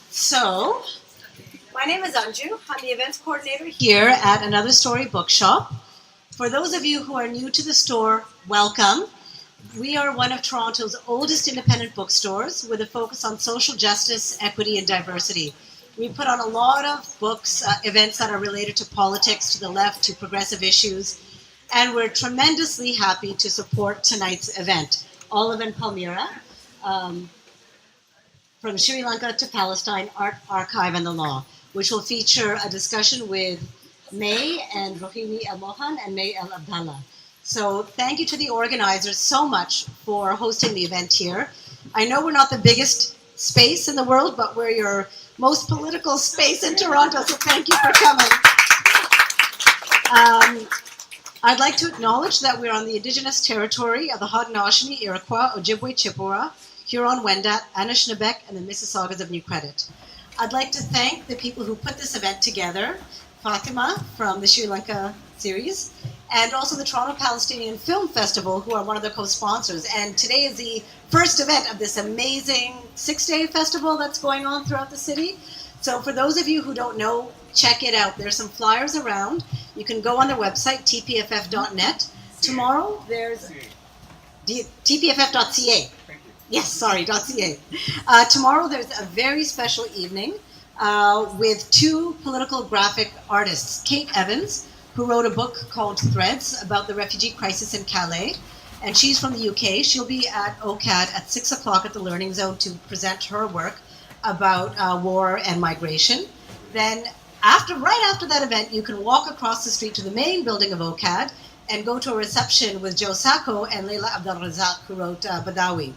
So, my name is Anju. I'm the events coordinator here at Another Story Bookshop. For those of you who are new to the store, welcome. We are one of Toronto's oldest independent bookstores with a focus on social justice, equity, and diversity. We put on a lot of books, events that are related to politics, to the left, to progressive issues, and we're tremendously happy to support tonight's event, Olive and Palmyra, from Sri Lanka to Palestine, Art, Archive, and the Law, which will feature a discussion with May and Rohini El-Mohan and May El-Abdallah. So thank you to the organizers so much for hosting the event here. I know we're not the biggest space in the world, but we're your most political space in Toronto, so thank you for coming. I'd like to acknowledge that we're on the Indigenous territory of the Haudenosaunee, Iroquois, Ojibwe, Chippewa, Huron-Wendat, Anishinaabeg, and the Mississaugas of New Credit. I'd like to thank the people who put this event together, Fatima from the Sri Lanka series, and also the Toronto Palestinian Film Festival, who are one of the co-sponsors. And today is the first event of this amazing 6-day festival that's going on throughout the city. So for those of you who don't know, check it out. There's some flyers around. You can go on their website, tpff.net. Tomorrow, there's tpff.ca. Yes, sorry, .ca. Tomorrow, there's a very special evening with two political graphic artists. Kate Evans, who wrote a book called Threads about the refugee crisis in Calais, and she's from the UK. She'll be at OCAD at 6 o'clock at the Learning Zone to present her work about war and migration. Then, right after that event, you can walk across the street to the main building of OCAD and go to a reception with Joe Sacco and Leila Abdel-Razak, who wrote Badawi.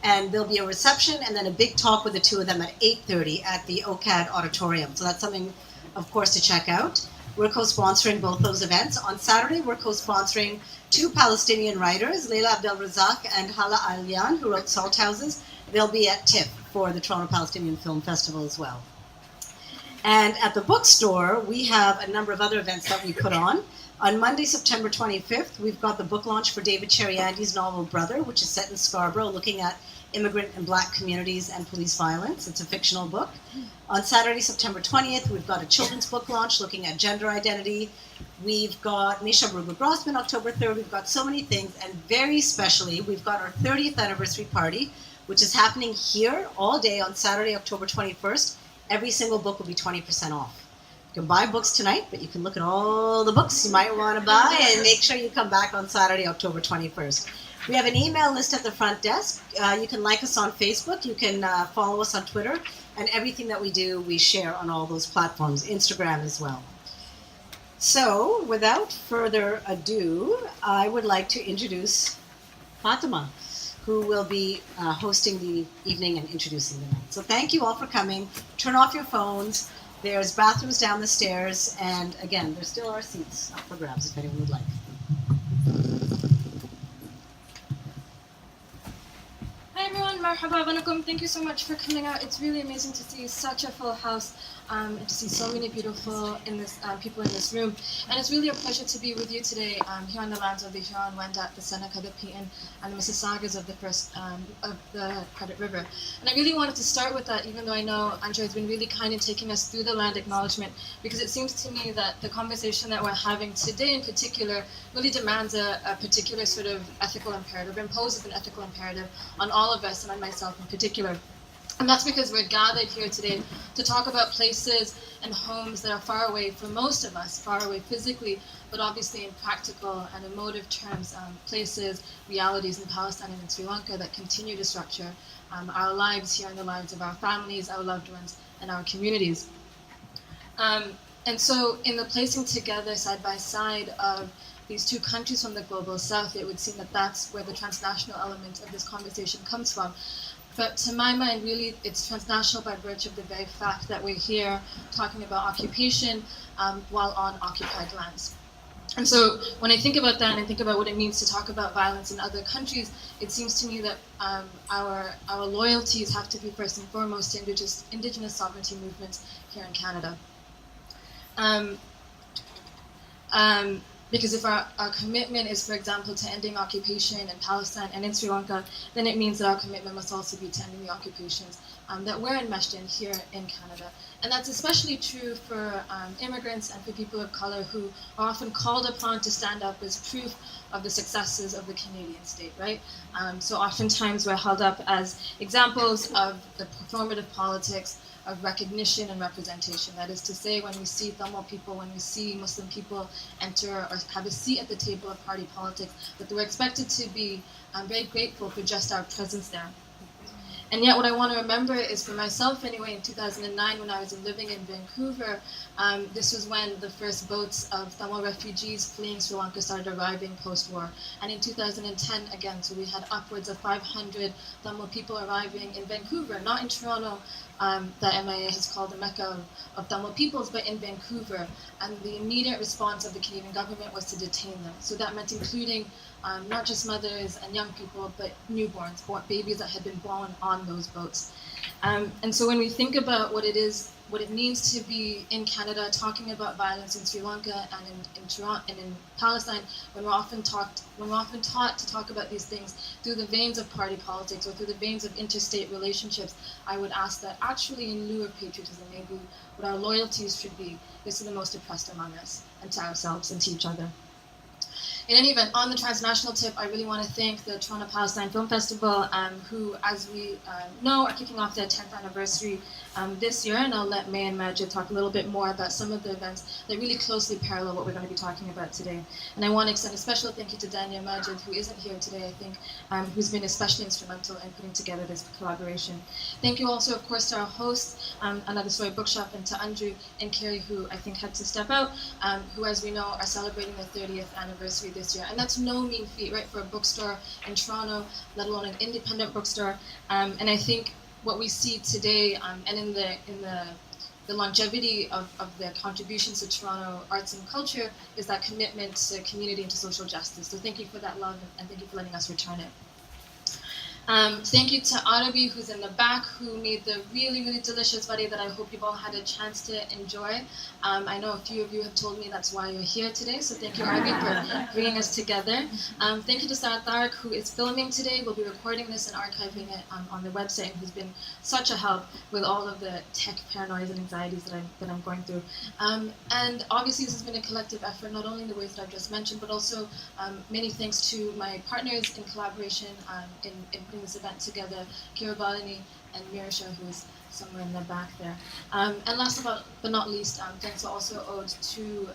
And there'll be a reception and then a big talk with the two of them at 8:30 at the OCAD auditorium. So that's something, of course, to check out. We're co-sponsoring both those events. On Saturday, we're co-sponsoring two Palestinian writers, Leila Abdel-Razak and Hala Alian, who wrote Salt Houses. They'll be at TIFF for the Toronto Palestinian Film Festival as well. And at the bookstore, we have a number of other events that we put on. On Monday, September 25th, we've got the book launch for David Cheriandi's novel Brother, which is set in Scarborough, looking at immigrant and Black communities and police violence. It's a fictional book. On Saturday, September 20th, we've got a children's book launch looking at gender identity. We've got Misha Bruegel-Grossman, October 3rd. We've got so many things, and very specially, we've got our 30th anniversary party, which is happening here all day on Saturday, October 21st. Every single book will be 20% off. You can buy books tonight, but you can look at all the books you might want to buy and make sure you come back on Saturday, October 21st. We have an email list at the front desk. You can like us on Facebook. You can follow us on Twitter. And everything that we do, we share on all those platforms, Instagram as well. So, without further ado, I would like to introduce Fatima, who will be hosting the evening and introducing the night. So thank you all for coming. Turn off your phones. There's bathrooms down the stairs. And again, there still are seats up for grabs if anyone would like. Hi everyone, marhaba, wanakum. Thank you so much for coming out. It's really amazing to see such a full house and to see so many beautiful people in this room. And it's really a pleasure to be with you today here on the lands of the Huron-Wendat, the Seneca, the Peton, and the Mississaugas of the Credit River. And I really wanted to start with that, even though I know Andrea has been really kind in taking us through the land acknowledgement, because it seems to me that the conversation that we're having today in particular really demands a particular sort of ethical imperative, imposes an ethical imperative on all of us and on myself in particular. And that's because we're gathered here today to talk about places and homes that are far away from most of us, far away physically, but obviously in practical and emotive terms, places, realities in Palestine and in Sri Lanka that continue to structure our lives here and the lives of our families, our loved ones, and our communities. And so in the placing together side by side of these two countries from the global south, it would seem that that's where the transnational element of this conversation comes from. But to my mind, really, it's transnational by virtue of the very fact that we're here talking about occupation while on occupied lands. And so when I think about that and I think about what it means to talk about violence in other countries, it seems to me that our loyalties have to be first and foremost to indigenous sovereignty movements here in Canada. Because if our commitment is, for example, to ending occupation in Palestine and in Sri Lanka, then it means that our commitment must also be to ending the occupations that we're enmeshed in here in Canada. And that's especially true for immigrants and for people of color who are often called upon to stand up as proof of the successes of the Canadian state, right? So oftentimes we're held up as examples of the performative politics of recognition and representation. That is to say, when we see Tamil people, when we see Muslim people enter or have a seat at the table of party politics, that we're expected to be very grateful for just our presence there. And yet what I want to remember is, for myself anyway, in 2009 when I was living in Vancouver, this was when the first boats of Tamil refugees fleeing Sri Lanka started arriving post-war. And in 2010 again, so we had upwards of 500 Tamil people arriving in Vancouver, not in Toronto, that MIA has called the Mecca of Tamil peoples, but in Vancouver. And the immediate response of the Canadian government was to detain them. So that meant including not just mothers and young people, but newborns, babies that had been born on those boats. And so when we think about what it means to be in Canada, talking about violence in Sri Lanka and in Toronto and in Palestine, when we're often taught to talk about these things through the veins of party politics or through the veins of interstate relationships, I would ask that actually, in lieu of patriotism, maybe what our loyalties should be is to the most oppressed among us and to ourselves and to each other. In any event, on the transnational tip, I really want to thank the Toronto Palestine Film Festival, who, as we know, are kicking off their 10th anniversary this year, and I'll let May and Majid talk a little bit more about some of the events that really closely parallel what we're going to be talking about today. And I want to extend a special thank you to Dania Majid, who isn't here today, I think, who's been especially instrumental in putting together this collaboration. Thank you also, of course, to our hosts, Another Story Bookshop, and to Andrew and Carrie, who I think had to step out, who, as we know, are celebrating their 30th anniversary this year. And that's no mean feat, right, for a bookstore in Toronto, let alone an independent bookstore. And I think what we see today, and in the longevity of their contributions to Toronto arts and culture, is that commitment to community and to social justice. So thank you for that love, and thank you for letting us return it. Thank you to Arabi, who's in the back, who made the really, really delicious vade that I hope you've all had a chance to enjoy. I know a few of you have told me that's why you're here today, so thank you, Arabi, for bringing us together. Thank you to Sarah Tariq, who is filming today. We'll be recording this and archiving it on the website, and who's been such a help with all of the tech paranoias and anxieties that I'm going through. And obviously this has been a collective effort, not only in the ways that I've just mentioned, but also many thanks to my partners in collaboration in putting this event together, Kira Balini and Mirisha, who is somewhere in the back there. And last but not least, thanks are also owed to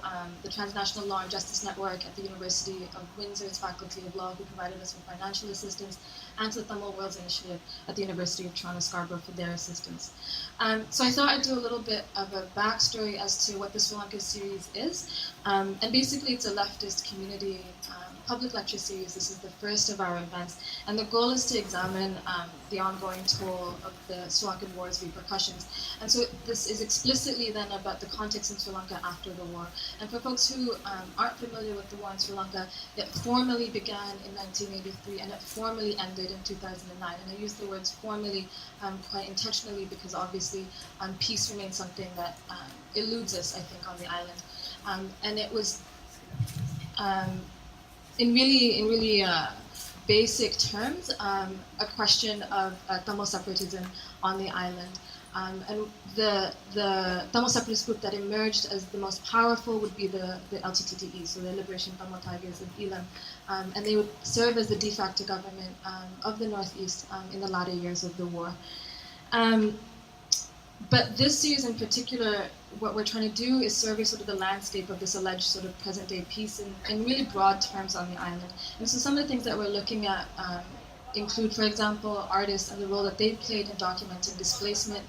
the Transnational Law and Justice Network at the University of Windsor's Faculty of Law, who provided us with financial assistance, and to the Tamil Worlds Initiative at the University of Toronto Scarborough for their assistance. So I thought I'd do a little bit of a backstory as to what the Sri Lanka series is. And basically it's a leftist community public lecture series. This is the first of our events, and the goal is to examine the ongoing toll of the Sri Lankan war's repercussions. And so this is explicitly then about the context in Sri Lanka after the war. And for folks who aren't familiar with the war in Sri Lanka, it formally began in 1983 and it formally ended in 2009. And I use the words formally quite intentionally because obviously peace remains something that eludes us, I think, on the island. And it was in really basic terms, a question of Tamil separatism on the island. And the Tamil separatist group that emerged as the most powerful would be the LTTE, so the Liberation Tamil Tigers of Elam. And they would serve as the de facto government of the Northeast in the latter years of the war. But this series in particular, what we're trying to do is survey sort of the landscape of this alleged sort of present day peace in really broad terms on the island. And so some of the things that we're looking at include, for example, artists and the role that they've played in documenting displacement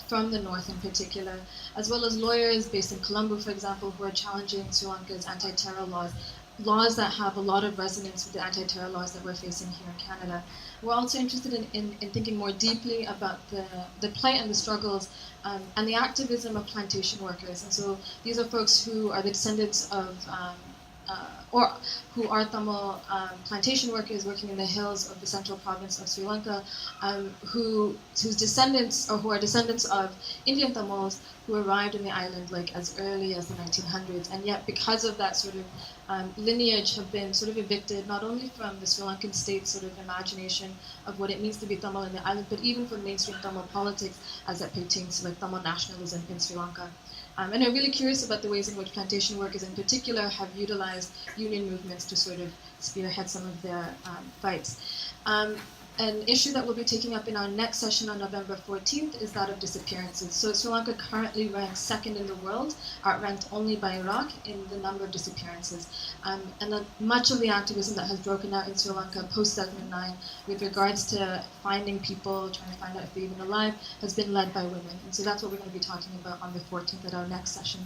from the north in particular, as well as lawyers based in Colombo, for example, who are challenging Sri Lanka's anti-terror laws that have a lot of resonance with the anti-terror laws that we're facing here in Canada. We're also interested in thinking more deeply about the plight and the struggles and the activism of plantation workers. And so these are folks who are the descendants of or who are Tamil plantation workers working in the hills of the central province of Sri Lanka, whose descendants or who are descendants of Indian Tamils who arrived in the island like as early as the 1900s, and yet because of that sort of lineage have been sort of evicted not only from the Sri Lankan state sort of imagination of what it means to be Tamil in the island, but even from mainstream Tamil politics as it pertains to like Tamil nationalism in Sri Lanka. And I'm really curious about the ways in which plantation workers in particular have utilized union movements to sort of spearhead some of their fights. An issue that we'll be taking up in our next session on November 14th is that of disappearances. So Sri Lanka currently ranks second in the world, outranked only by Iraq in the number of disappearances. And much of the activism that has broken out in Sri Lanka post-2009 with regards to finding people, trying to find out if they're even alive, has been led by women. And so that's what we're going to be talking about on the 14th at our next session.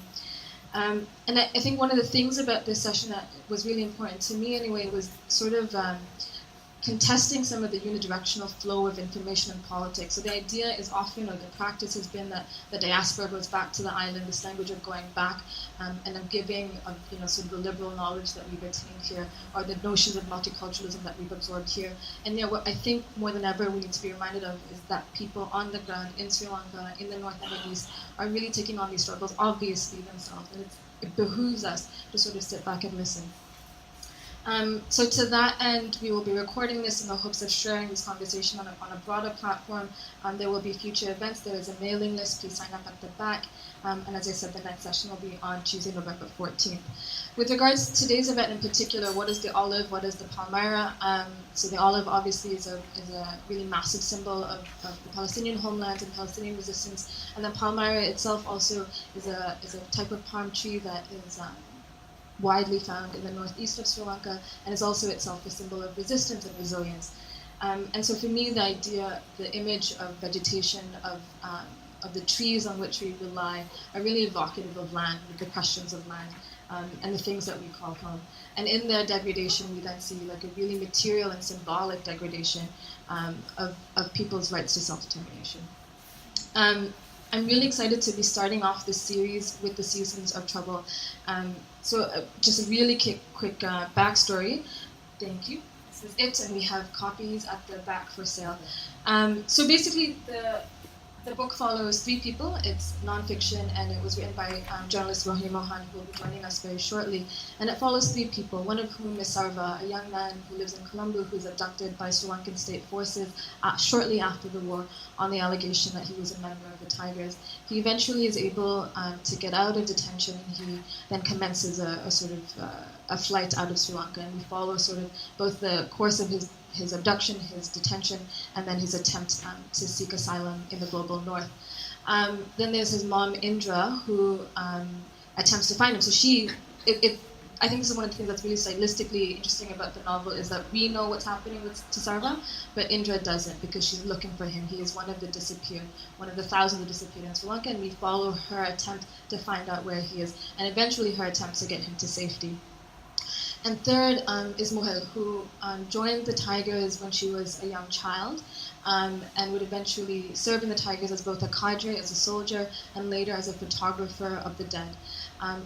And I think one of the things about this session that was really important to me anyway was sort of contesting some of the unidirectional flow of information in politics. So the idea is often, or the practice has been that the diaspora goes back to the island, this language of going back, and of giving of sort of the liberal knowledge that we've attained here, or the notions of multiculturalism that we've absorbed here. And what I think more than ever we need to be reminded of is that people on the ground in Sri Lanka, in the north and the east, are really taking on these struggles, obviously themselves, and it behooves us to sort of sit back and listen. So to that end, we will be recording this in the hopes of sharing this conversation on a broader platform. There will be future events. There is a mailing list. Please sign up at the back. And as I said, the next session will be on Tuesday, November 14th. With regards to today's event in particular, what is the olive? What is the Palmyra? So the olive obviously is a really massive symbol of the Palestinian homeland and Palestinian resistance. And the Palmyra itself also is a type of palm tree that is widely found in the northeast of Sri Lanka, and is also itself a symbol of resistance and resilience. And so for me, the idea, the image of vegetation, of the trees on which we rely, are really evocative of land, the questions of land, and the things that we call home. And in their degradation, we then see like a really material and symbolic degradation of people's rights to self-determination. I'm really excited to be starting off this series with the Seasons of Trouble. So just a really quick backstory. Thank you. This is it, and we have copies at the back for sale. So basically, the book follows three people. It's nonfiction, and it was written by journalist Rohini Mohan, who will be joining us very shortly. And it follows three people, one of whom is Sarva, a young man who lives in Colombo, who's abducted by Sri Lankan state forces shortly after the war on the allegation that he was a member of the Tigers. He eventually is able to get out of detention, and he then commences a sort of a flight out of Sri Lanka. And we follow sort of both the course of his abduction, his detention, and then his attempt to seek asylum in the global north. Then there's his mom, Indra, who attempts to find him. So I think this is one of the things that's really stylistically interesting about the novel, is that we know what's happening to Sarva, but Indra doesn't, because she's looking for him. He is one of the disappeared, one of the thousands that disappeared in Sri Lanka, and we follow her attempt to find out where he is, and eventually her attempt to get him to safety. And third is Mohel, who joined the Tigers when she was a young child, and would eventually serve in the Tigers as both a cadre, as a soldier, and later as a photographer of the dead.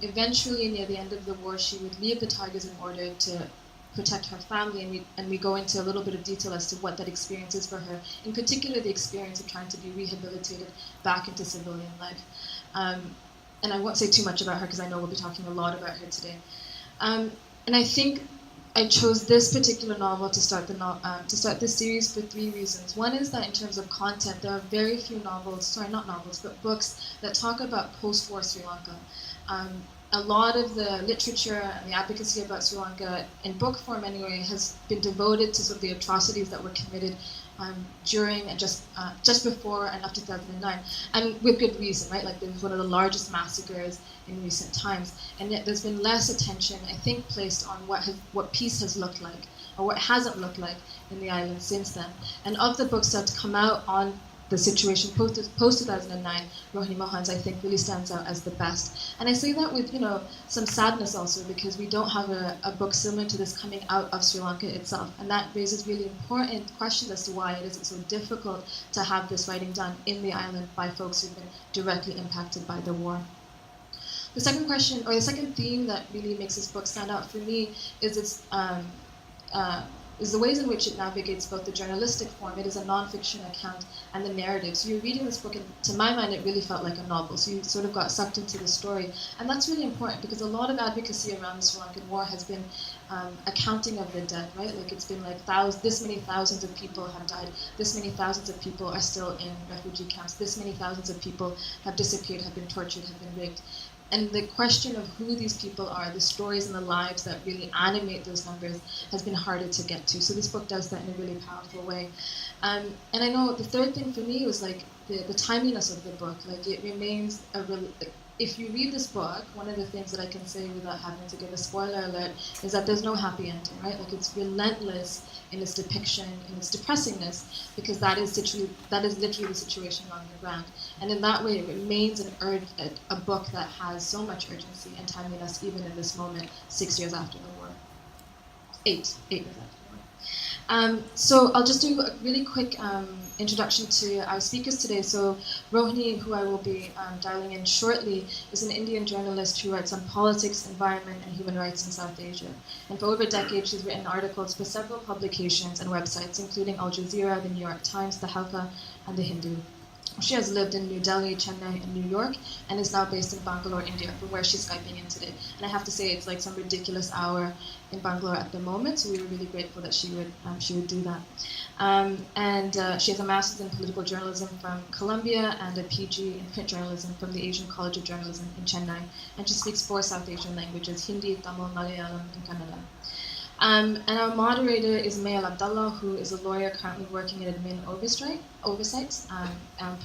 Eventually, near the end of the war, she would leave the Tigers in order to protect her family, and we go into a little bit of detail as to what that experience is for her, in particular the experience of trying to be rehabilitated back into civilian life. And I won't say too much about her, because I know we'll be talking a lot about her today. And I think I chose this particular novel to start this series for three reasons. One is that in terms of content, there are very few books that talk about post-war Sri Lanka. A lot of the literature and the advocacy about Sri Lanka, in book form anyway, has been devoted to sort of the atrocities that were committed during and just before and after 2009, and with good reason, right? Like, there was one of the largest massacres in recent times, and yet there's been less attention, I think, placed on what peace has looked like, or what hasn't looked like in the island since then. And of the books that come out on the situation post-2009, Rohini Mohan's, I think, really stands out as the best. And I say that with, some sadness also, because we don't have a book similar to this coming out of Sri Lanka itself. And that raises really important questions as to why it is so difficult to have this writing done in the island by folks who've been directly impacted by the war. The second question, or the second theme that really makes this book stand out for me is is the ways in which it navigates both the journalistic form, it is a non-fiction account, and the narrative. So you're reading this book, and to my mind, it really felt like a novel. So you sort of got sucked into the story. And that's really important because a lot of advocacy around the Sri Lankan war has been accounting of the dead, right? Like it's been like this many thousands of people have died, this many thousands of people are still in refugee camps, this many thousands of people have disappeared, have been tortured, have been raped. And the question of who these people are, the stories and the lives that really animate those numbers, has been harder to get to. So this book does that in a really powerful way. And I know the third thing for me was like the timeliness of the book. Like it remains if you read this book, one of the things that I can say without having to give a spoiler alert is that there's no happy ending, right? Like it's relentless in its depiction, in its depressingness, because that is literally the situation on the ground. And in that way, it remains a book that has so much urgency and timeliness, even in this moment, 6 years after the war. 8 years after the war. So I'll just do a really quick introduction to our speakers today. So Rohini, who I will be dialing in shortly, is an Indian journalist who writes on politics, environment, and human rights in South Asia. And for over a decade, she's written articles for several publications and websites, including Al Jazeera, the New York Times, the Halka, and the Hindu. She has lived in New Delhi, Chennai, and New York, and is now based in Bangalore, India, from where she's Skyping in today. And I have to say, it's like some ridiculous hour in Bangalore at the moment, so we were really grateful that she would do that. She has a master's in political journalism from Columbia and a PG in print journalism from the Asian College of Journalism in Chennai. And she speaks 4 South Asian languages: Hindi, Tamil, Malayalam, and Kannada. And our moderator is El-Abdallah, who is a lawyer currently working at admin oversight.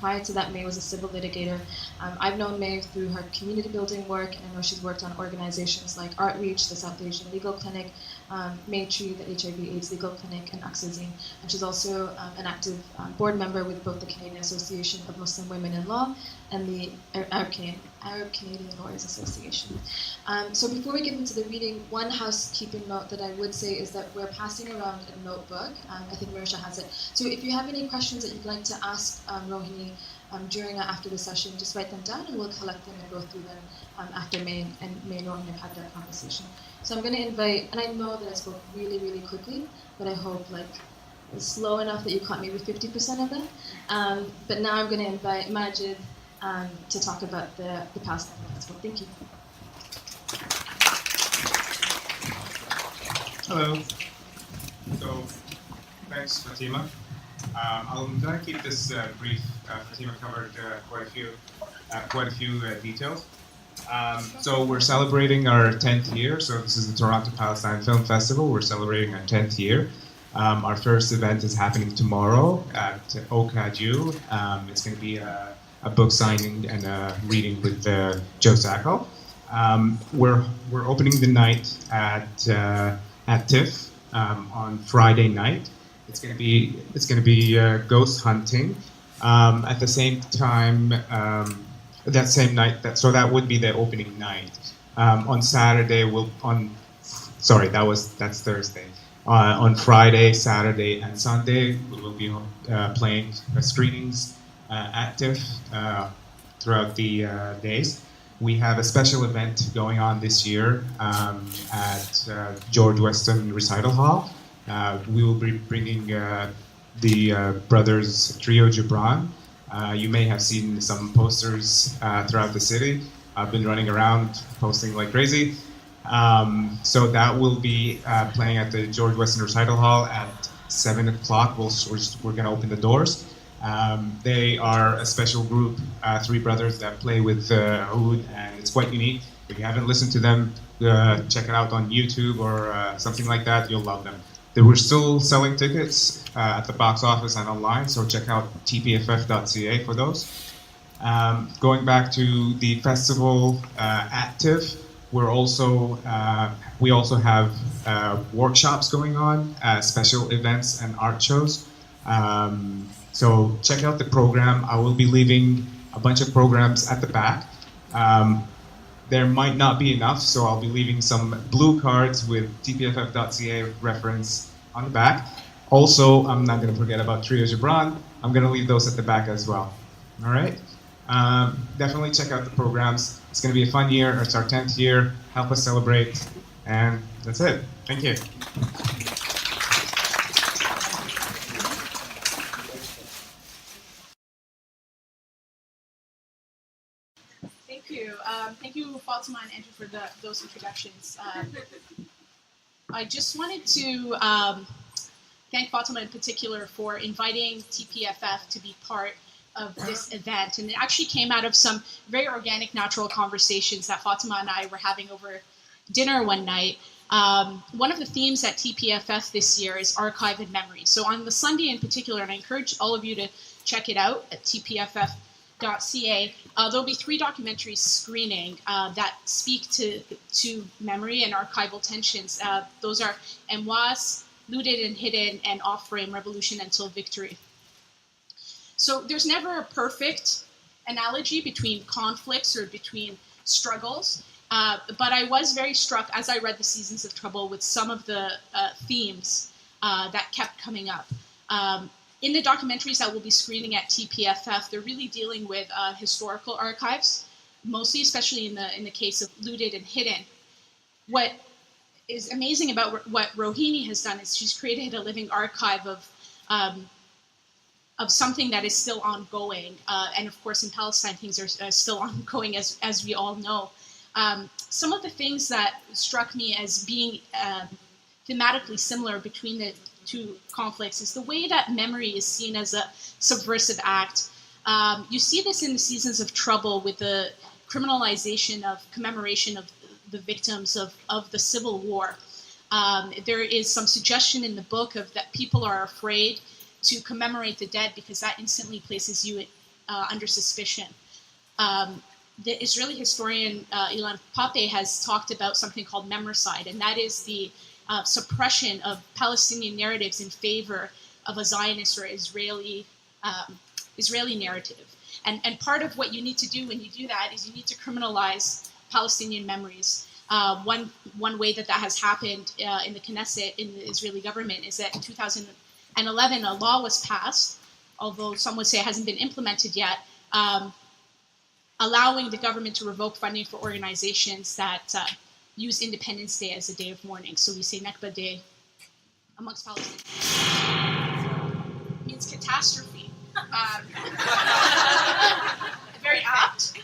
Prior to that, May was a civil litigator. I've known May through her community building work, and I know she's worked on organizations like Outreach, the South Asian Legal Clinic, Maytree, the HIV/AIDS Legal Clinic, and AQSAzine. And she's also an active board member with both the Canadian Association of Muslim Women in Law and the Arab Canadian Lawyers Association. So before we get into the reading, one housekeeping note that I would say is that we're passing around a notebook. I think Marisha has it. So if you have any questions that you'd like to ask Rohini during or after the session, just write them down and we'll collect them and go through them after May and Rohini have had their conversation. So I'm going to invite, and I know that I spoke really, really quickly, but I hope like it's slow enough that you caught maybe 50% of it. But now I'm going to invite Majid to talk about the Palestine Festival. Thank you. Hello. So, thanks, Fatima. I'm going to keep this brief. Fatima covered quite a few details. So we're celebrating our 10th year. So this is the Toronto Palestine Film Festival. We're celebrating our 10th year. Our first event is happening tomorrow at AQSAzine. It's going to be a book signing and a reading with Joe Sacco. We're opening the night at TIFF on Friday night. It's going to be ghost hunting. At the same time, that same night. So that would be the opening night. On Saturday, that's Thursday. On Friday, Saturday, and Sunday, we will be playing screenings at TIFF throughout the days. We have a special event going on this year at George Weston Recital Hall. We will be bringing the brothers Trio Gibran. You may have seen some posters throughout the city. I've been running around posting like crazy. So that will be playing at the George Weston Recital Hall at 7 o'clock. We're going to open the doors. They are a special group, 3 brothers that play with oud, and it's quite unique. If you haven't listened to them, check it out on YouTube or something like that. You'll love them. We're still selling tickets at the box office and online, so check out tpff.ca for those. Going back to the festival at TIFF, we also have workshops going on, special events and art shows. So check out the program. I will be leaving a bunch of programs at the back. There might not be enough, so I'll be leaving some blue cards with tpff.ca reference on the back. Also, I'm not going to forget about Trio Gibran. I'm going to leave those at the back as well. All right? Definitely check out the programs. It's going to be a fun year. It's our 10th year. Help us celebrate. And that's it. Thank you. Thank you. Thank you, Fatima and Andrew, for those introductions. I just wanted to thank Fatima in particular for inviting TPFF to be part of this event. And it actually came out of some very organic, natural conversations that Fatima and I were having over dinner one night. One of the themes at TPFF this year is archive and memory. So on the Sunday in particular, and I encourage all of you to check it out at tpff.ca, there'll be 3 documentaries screening that speak to memory and archival tensions. Those are Mwas, Looted and Hidden, and Off-Frame, Revolution Until Victory. So there's never a perfect analogy between conflicts or between struggles, but I was very struck as I read The Seasons of Trouble with some of the themes that kept coming up. In the documentaries that we'll be screening at TPFF, they're really dealing with historical archives, mostly, especially in the case of Looted and Hidden. What is amazing about what Rohini has done is she's created a living archive of something that is still ongoing. And of course, in Palestine, things are still ongoing, as we all know. Some of the things that struck me as being thematically similar between the 2 conflicts is the way that memory is seen as a subversive act. You see this in The Seasons of Trouble with the criminalization of commemoration of the victims of the Civil War. There is some suggestion in the book of that people are afraid to commemorate the dead because that instantly places you under suspicion. The Israeli historian Ilan Pape has talked about something called memoricide, and that is the suppression of Palestinian narratives in favor of a Zionist or Israeli narrative. And part of what you need to do when you do that is you need to criminalize Palestinian memories. One way that has happened in the Knesset, in the Israeli government, is that in 2011 a law was passed, although some would say it hasn't been implemented yet, allowing the government to revoke funding for organizations that use Independence Day as a day of mourning. So we say Nakba Day amongst Palestinians. It means catastrophe. Very apt.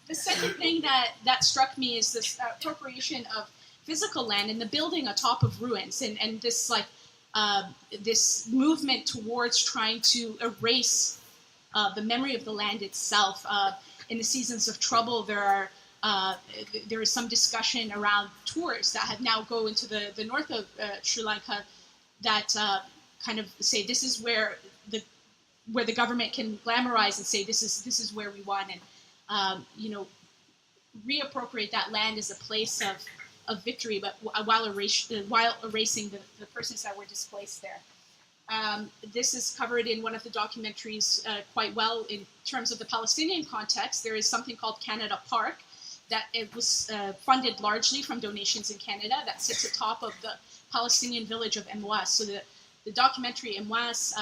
The second thing that struck me is this appropriation of physical land and the building atop of ruins, and this this movement towards trying to erase the memory of the land itself. In The Seasons of Trouble, there is some discussion around tours that have now go into the north of Sri Lanka that kind of say this is where the government can glamorize and say this is where we won, and reappropriate that land as a place of victory, but while erasing the persons that were displaced there. This is covered in one of the documentaries quite well in terms of the Palestinian context. There is something called Canada Park that it was funded largely from donations in Canada that sits atop of the Palestinian village of Mwas. So the documentary Mwas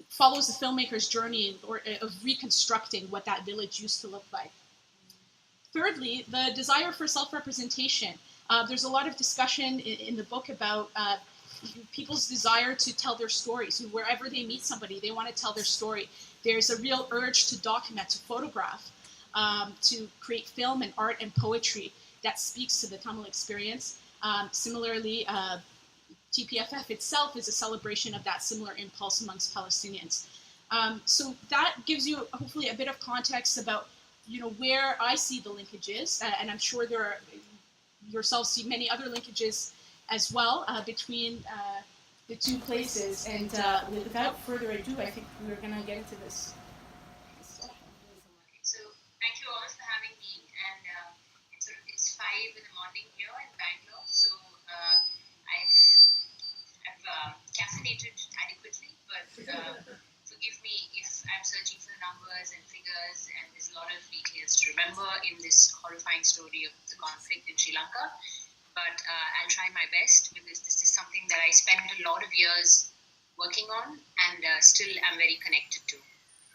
follows the filmmaker's journey of reconstructing what that village used to look like. Thirdly, the desire for self-representation. There's a lot of discussion in the book about people's desire to tell their stories. So wherever they meet somebody, they want to tell their story. There's a real urge to document, to photograph, to create film and art and poetry that speaks to the Tamil experience. Similarly, TPFF itself is a celebration of that similar impulse amongst Palestinians. So that gives you hopefully a bit of context about where I see the linkages, and I'm sure yourselves see many other linkages as well between the 2 places. And without further ado, I think we're going to get into this. So thank you all for having me. And it's 5 in the morning here in Bangalore. So I've caffeinated adequately, but forgive me if I'm searching for numbers and figures, and there's a lot of details to remember in this horrifying story of the conflict in Sri Lanka. But I'll try my best, because this is something that I spent a lot of years working on and still am very connected to.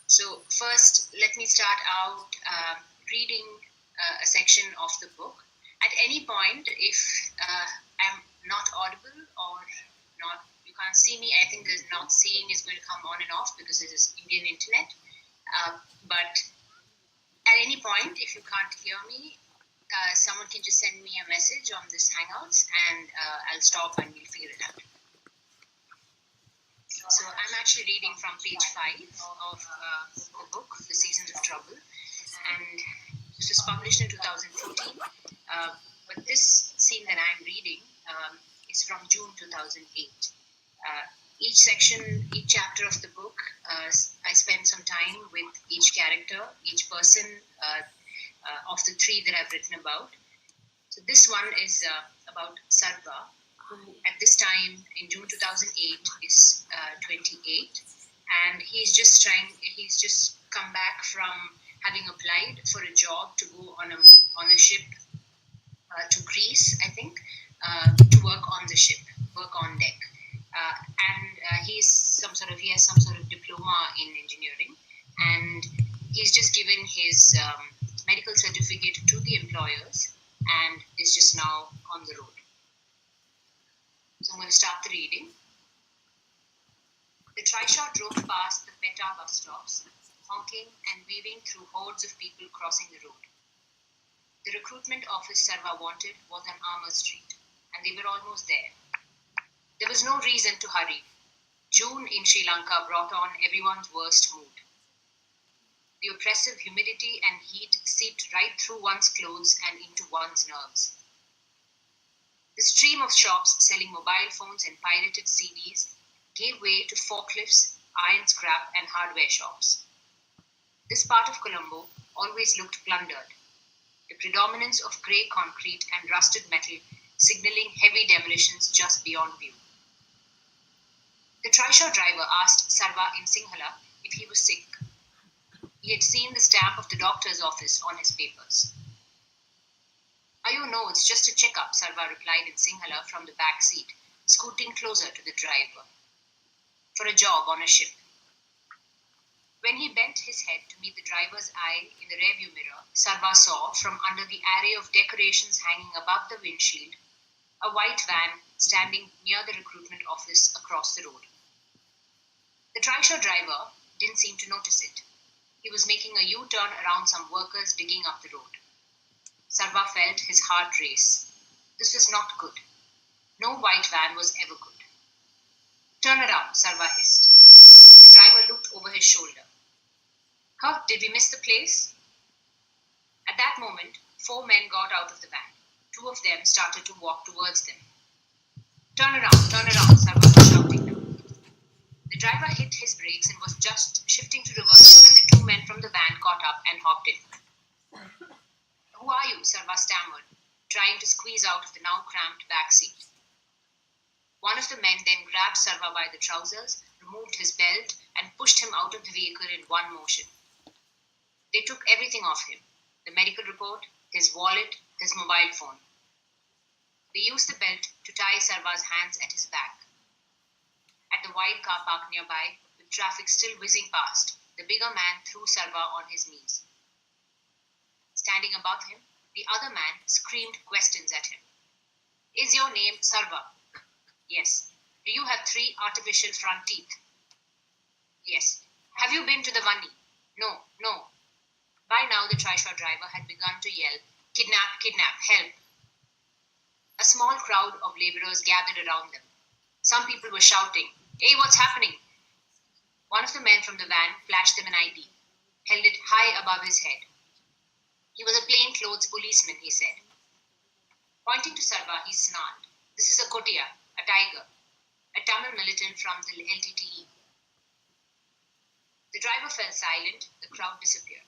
So first, let me start out reading a section of the book. At any point, if I'm not audible or not, you can't see me, I think the not seeing is going to come on and off because this is Indian internet. But at any point, if you can't hear me, someone can just send me a message on this Hangouts and I'll stop and we'll figure it out. So I'm actually reading from page 5 of the book, The Seasons of Trouble, and this was published in 2014. But this scene that I'm reading is from June 2008. Each section, each chapter of the book, I spend some time with each character, each person of the 3 that I've written about. So this one is about Sarva, who at this time in June 2008 is 28, and he's just come back from having applied for a job to go on a ship to Greece, I think, to work on the ship, work on deck. And he has some sort of diploma in engineering, and he's just given his medical certificate to the employers and is just now on the road. So I'm going to start the reading. The trishaw drove past the Peta bus stops, honking and weaving through hordes of people crossing the road. The recruitment office Sarva wanted was on Armour Street, and they were almost there. There was no reason to hurry. June in Sri Lanka brought on everyone's worst mood. The oppressive humidity and heat seeped right through one's clothes and into one's nerves. The stream of shops selling mobile phones and pirated CDs gave way to forklifts, iron scrap, and hardware shops. This part of Colombo always looked plundered, the predominance of grey concrete and rusted metal signaling heavy demolitions just beyond view. The trishaw driver asked Sarva in Sinhala if he was sick. He had seen the stamp of the doctor's office on his papers. No, it's just a checkup, Sarva replied in Sinhala from the back seat, scooting closer to the driver. For a job on a ship. When he bent his head to meet the driver's eye in the rearview mirror, Sarva saw, from under the array of decorations hanging above the windshield, a white van standing near the recruitment office across the road. The trishaw driver didn't seem to notice it. He was making a U-turn around some workers digging up the road. Sarva felt his heart race. This was not good. No white van was ever good. Turn around, Sarva hissed. The driver looked over his shoulder. Huh, did we miss the place? At that moment, 4 men got out of the van. 2 of them started to walk towards them. Turn around, Sarva was shouting now. The driver hit his brakes and was just shifting to reverse when the 2 men from the van caught up and hopped in. Who are you? Sarva stammered, trying to squeeze out of the now cramped back seat. One of the men then grabbed Sarva by the trousers, removed his belt, and pushed him out of the vehicle in one motion. They took everything off him, the medical report, his wallet, his mobile phone. They used the belt to tie Sarva's hands at his back. At the wide car park nearby, with traffic still whizzing past, the bigger man threw Sarva on his knees. Standing above him, the other man screamed questions at him. Is your name Sarva? Yes. Do you have 3 artificial front teeth? Yes. Have you been to the Vani? No. By now the trishaw driver had begun to yell, Kidnap, help. A small crowd of labourers gathered around them. Some people were shouting, Hey, what's happening? One of the men from the van flashed them an ID, held it high above his head. He was a plainclothes policeman, he said. Pointing to Sarva, he snarled, This is a Kotia, a tiger, a Tamil militant from the LTTE. The driver fell silent, the crowd disappeared.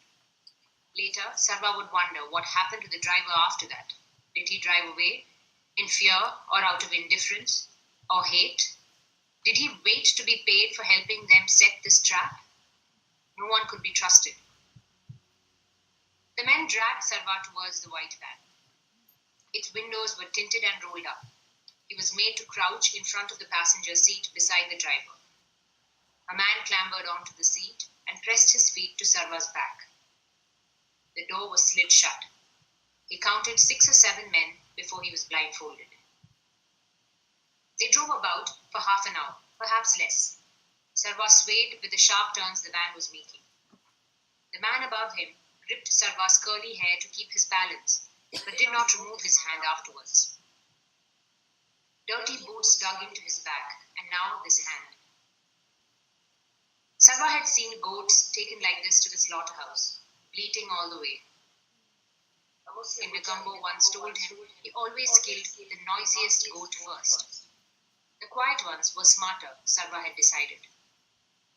Later, Sarva would wonder what happened to the driver after that. Did he drive away, in fear or out of indifference or hate? Did he wait to be paid for helping them set this trap? No one could be trusted. The men dragged Sarva towards the white van. Its windows were tinted and rolled up. He was made to crouch in front of the passenger seat beside the driver. A man clambered onto the seat and pressed his feet to Sarva's back. The door was slid shut. He counted 6 or 7 men before he was blindfolded. They drove about for half an hour, perhaps less. Sarva swayed with the sharp turns the van was making. The man above him gripped Sarva's curly hair to keep his balance, but did not remove his hand afterwards. Dirty boots dug into his back, and now this hand. Sarva had seen goats taken like this to the slaughterhouse, bleating all the way. A Muslim Nikambo once told him he always killed the noisiest goat first. The quiet ones were smarter, Sarva had decided.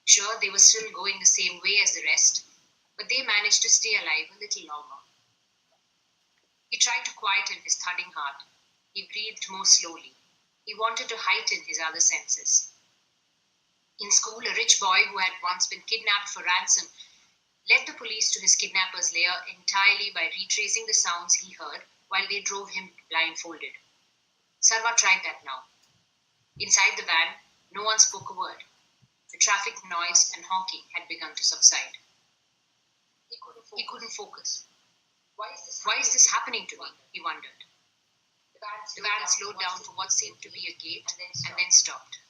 Sure, they were still going the same way as the rest, but they managed to stay alive a little longer. He tried to quieten his thudding heart. He breathed more slowly. He wanted to heighten his other senses. In school, a rich boy who had once been kidnapped for ransom led the police to his kidnapper's lair entirely by retracing the sounds he heard while they drove him blindfolded. Sarva tried that now. Inside the van, no one spoke a word. The traffic noise and honking had begun to subside. He couldn't focus. Why is this happening to me? He wondered. The van slowed down to what seemed to be a gate and then stopped.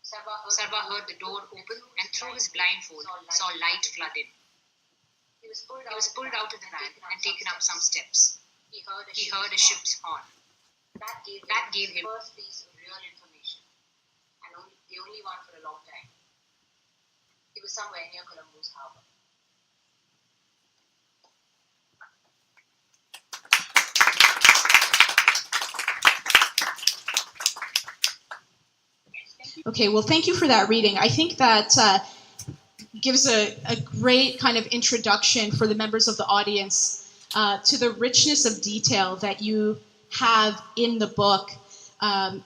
Sarva heard the door open and through his blindfold saw light flood in. He was pulled out of the van and taken up some steps. He heard a ship's horn. That gave him the first piece of real information, and the only one for a long time. It was somewhere near Colombo's harbor. Okay, well, thank you for that reading. I think that gives a great kind of introduction for the members of the audience to the richness of detail that you have in the book.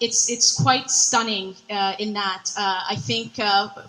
It's quite stunning in that. I think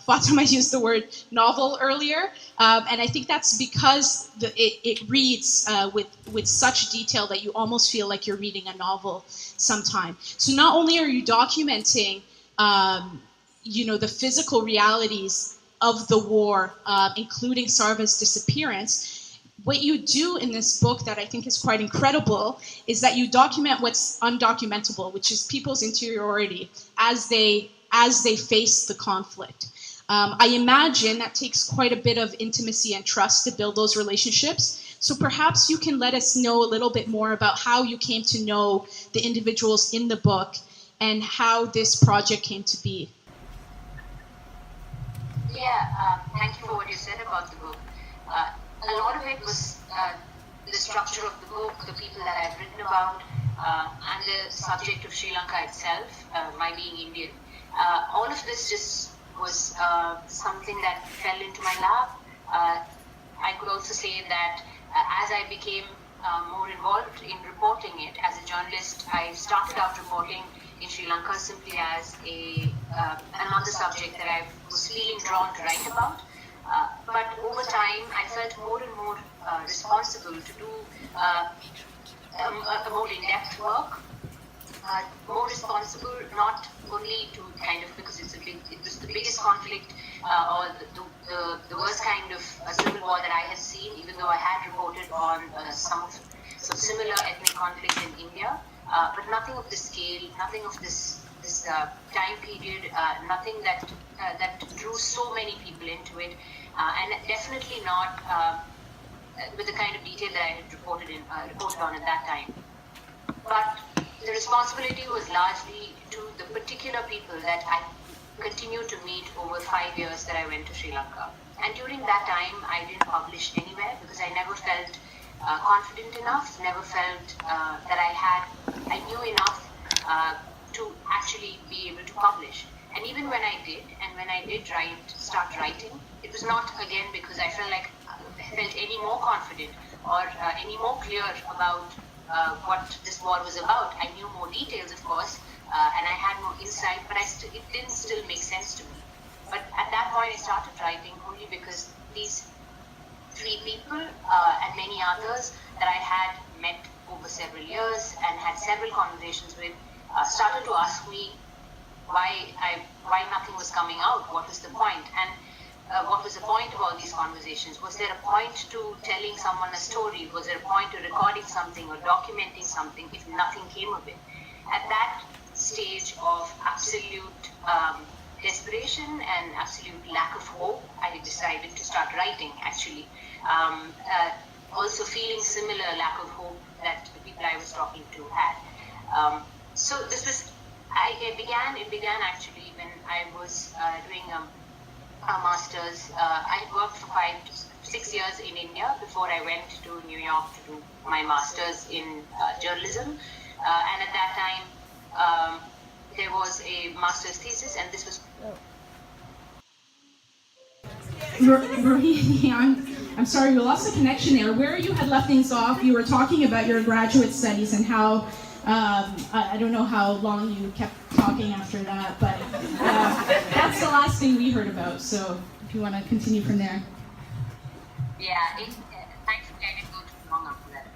Fatima used the word novel earlier, and I think that's because it reads with such detail that you almost feel like you're reading a novel sometime. So not only are you documenting the physical realities of the war, including Sarva's disappearance, what you do in this book that I think is quite incredible is that you document what's undocumentable, which is people's interiority as they face the conflict. I imagine that takes quite a bit of intimacy and trust to build those relationships. So perhaps you can let us know a little bit more about how you came to know the individuals in the book and how this project came to be. Yeah, thank you for what you said about the book. A lot of it was the structure of the book, the people that I've written about, and the subject of Sri Lanka itself, my being Indian. All of this just was something that fell into my lap. I could also say that as I became more involved in reporting it as a journalist, I started out reporting in Sri Lanka simply as another subject that I was feeling drawn to write about. But over time, I felt more and more responsible to do a more in-depth work. More responsible, not only to kind of, because it was the biggest conflict or the worst kind of civil war that I had seen, even though I had reported on some similar ethnic conflict in India. But nothing of this scale, nothing of this time period, nothing that drew so many people into it, and definitely not with the kind of detail that I had reported on at that time. But the responsibility was largely to the particular people that I continued to meet over 5 years that I went to Sri Lanka. And during that time, I didn't publish anywhere because I never felt confident enough, never felt that I knew enough to actually be able to publish. And even when I did, start writing, it was not again because I felt any more confident or any more clear about what this war was about. I knew more details, of course, and I had more insight, but it didn't still make sense to me. But at that point, I started writing only because these 3 people and many others that I had met over several years and had several conversations with started to ask me why nothing was coming out, what was the point. And what was the point of all these conversations? Was there a point to telling someone a story? Was there a point to recording something or documenting something if nothing came of it? At that stage of absolute desperation and absolute lack of hope, I decided to start writing, actually. Also feeling similar lack of hope that the people I was talking to had. So this was, it began actually when I was doing a master's. I worked for 6 years in India before I went to New York to do my master's in journalism. And at that time, there was a master's thesis, and this was. I'm sorry, we lost the connection there. Where you had left things off, you were talking about your graduate studies and how, I don't know how long you kept talking after that, but that's the last thing we heard about. So if you want to continue from there. Yeah, thankfully I didn't go too long after that.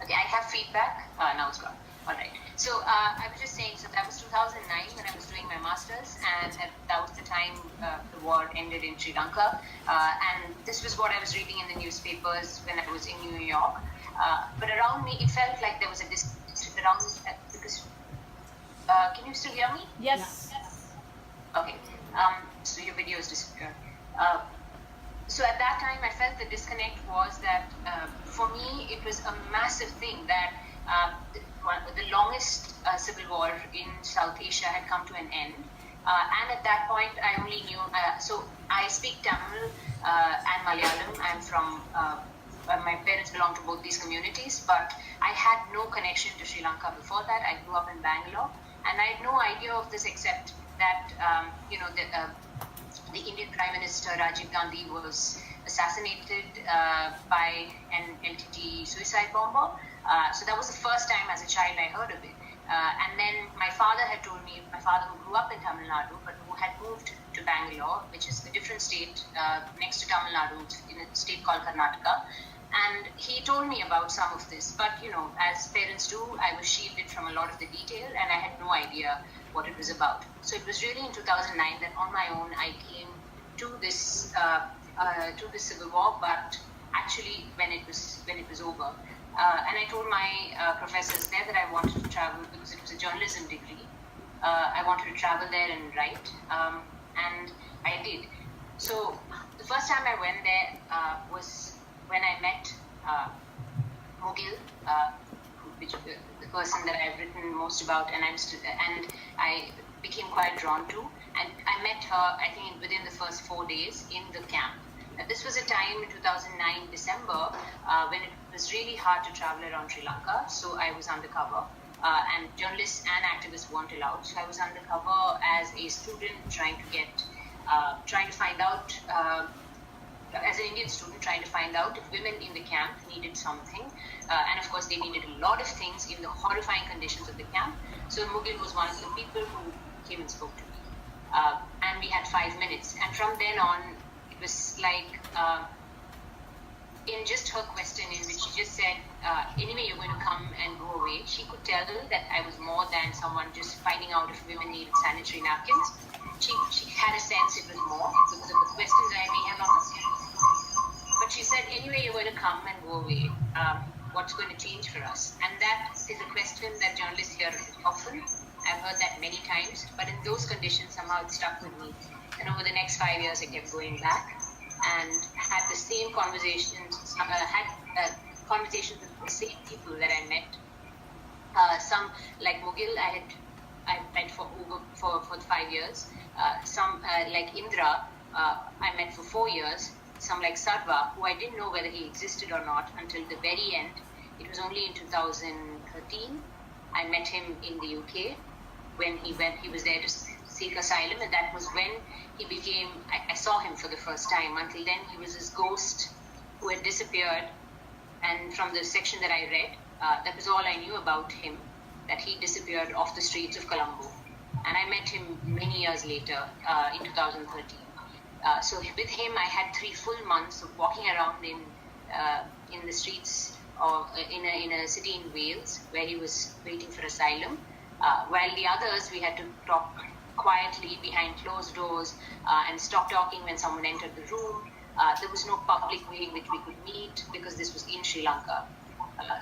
Okay, I have feedback. Now it's gone. All right. So I was just saying, so that was 2009 when I was doing my master's, and that was the time the war ended in Sri Lanka. And this was what I was reading in the newspapers when I was in New York. But around me, it felt like there was a distance around me because. Can you still hear me? Yes. Okay. So your video is disappeared. So at that time, I felt the disconnect was that for me, it was a massive thing that the longest civil war in South Asia had come to an end. And at that point, I only knew, so I speak Tamil and Malayalam. I'm from, my parents belong to both these communities, but I had no connection to Sri Lanka before that. I grew up in Bangalore, and I had no idea of this except that, the Indian Prime Minister Rajiv Gandhi was assassinated by an LTT suicide bomber. So that was the first time as a child I heard of it. And then my father had told me, my father who grew up in Tamil Nadu, but who had moved to Bangalore, which is a different state next to Tamil Nadu, in a state called Karnataka. And he told me about some of this. But, as parents do, I was shielded from a lot of the detail, and I had no idea what it was about. So it was really in 2009 that on my own I came to this civil war, but actually when it was over. And I told my professors there that I wanted to travel because it was a journalism degree. I wanted to travel there and write, and I did. So the first time I went there was when I met Mughal, the person that I've written most about, and I became quite drawn to. And I met her, I think, within the first 4 days in the camp. This was a time in 2009, December, when it was really hard to travel around Sri Lanka, so I was undercover. And journalists and activists weren't allowed, so I was undercover as a student trying to find out, as an Indian student trying to find out if women in the camp needed something. And of course, they needed a lot of things in the horrifying conditions of the camp. So Mughal was one of the people who came and spoke to me. And we had 5 minutes. And from then on, it was like, in just her question, in which she just said, anyway, you're going to come and go away, she could tell that I was more than someone just finding out if women needed sanitary napkins. She had a sense it was more because of the questions I may have asked. But she said, anyway, you're going to come and go away. What's going to change for us? And that is a question that journalists hear often. I've heard that many times, but in those conditions, somehow it stuck with me. And over the next 5 years, I kept going back and had the same conversations, conversations with the same people that I met. Some, like Mughal, I met for 5 years. Some, like Indra, I met for 4 years. Some like Sarva, who I didn't know whether he existed or not until the very end. It was only in 2013 I met him in the UK when he was there to seek asylum, and that was when he became, I saw him for the first time. Until then, he was this ghost who had disappeared, and from the section that I read, that was all I knew about him, that he disappeared off the streets of Colombo. And I met him many years later, in 2013. So with him, I had 3 full months of walking around in the streets of in a city in Wales where he was waiting for asylum. While the others, we had to talk quietly behind closed doors and stop talking when someone entered the room. There was no public way in which we could meet because this was in Sri Lanka.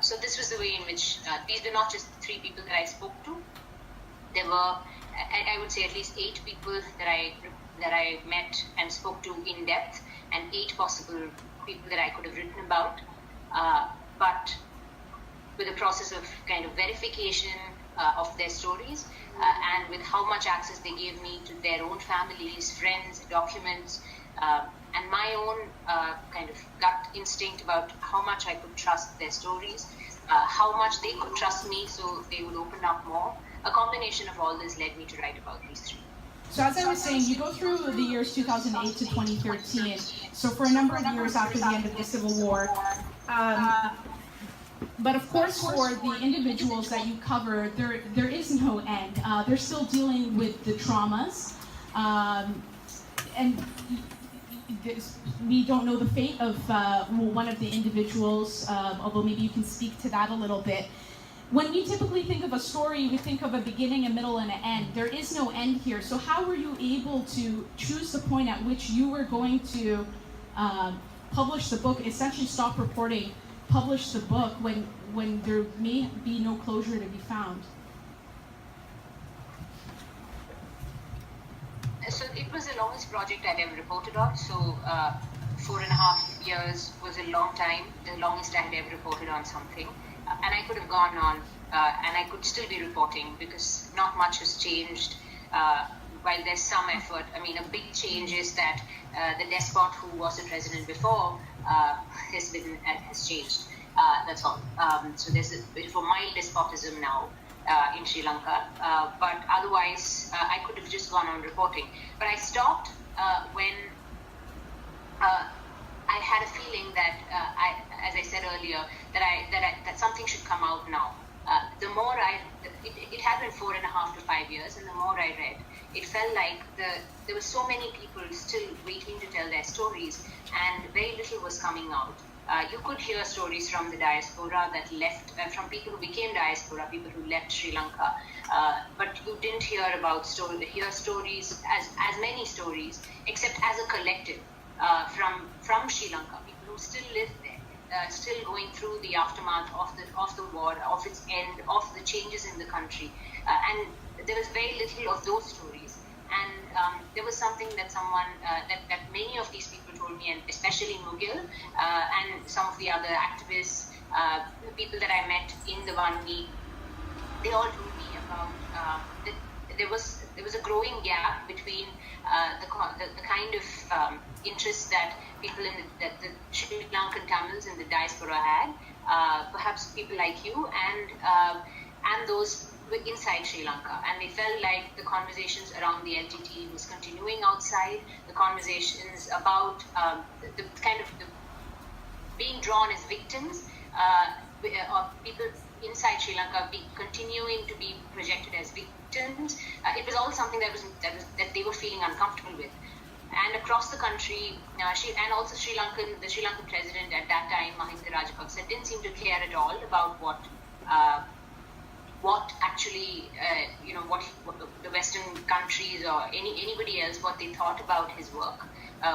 So this was the way in which these were not just 3 people that I spoke to. There were, I would say, at least 8 people that I met and spoke to in depth, and 8 possible people that I could have written about. But with a process of kind of verification of their stories, and with how much access they gave me to their own families, friends, documents, and my own kind of gut instinct about how much I could trust their stories, how much they could trust me so they would open up more. A combination of all this led me to write about these 3. So as I was saying, you go through the years 2008 to 2013, so for a number of years after the end of the Civil War. But of course, for the individuals that you cover, there is no end. They're still dealing with the traumas, and we don't know the fate of one of the individuals, although maybe you can speak to that a little bit. When we typically think of a story, we think of a beginning, a middle, and an end. There is no end here. So how were you able to choose the point at which you were going to publish the book, essentially stop reporting, publish the book when there may be no closure to be found? So it was the longest project I'd ever reported on. So 4.5 years was a long time, the longest I had ever reported on something. And I could have gone on, and I could still be reporting because not much has changed. While there's some effort, I mean, a big change is that the despot who was the president before has changed. That's all. So there's a bit of a mild despotism now in Sri Lanka, but otherwise I could have just gone on reporting. But I stopped when I had a feeling that, as I said earlier, that something should come out now. The more it had been 4.5 to 5 years, and the more I read, it felt like there were so many people still waiting to tell their stories, and very little was coming out. You could hear stories from the diaspora that left, from people who became diaspora, people who left Sri Lanka, but you didn't hear stories, as many stories, except as a collective from Sri Lanka, people who still live there, still going through the aftermath of the war, of its end, of the changes in the country, and there was very little of those stories. And there was something that that many of these people told me, and especially Mughal and some of the other activists, the people that I met in the 1 week, they all told me about that there was a growing gap between the kind of interest that people that the Sri Lankan Tamils in the diaspora had, perhaps people like you, and those inside Sri Lanka, and they felt like the conversations around the LTT was continuing outside, the conversations about the kind of being drawn as victims of people inside Sri Lanka continuing to be projected as victims. It was all something that they were feeling uncomfortable with. And across the country, and also the Sri Lankan president at that time, Mahinda Rajapaksa, didn't seem to care at all about what actually, what the Western countries or anybody else, what they thought about his work,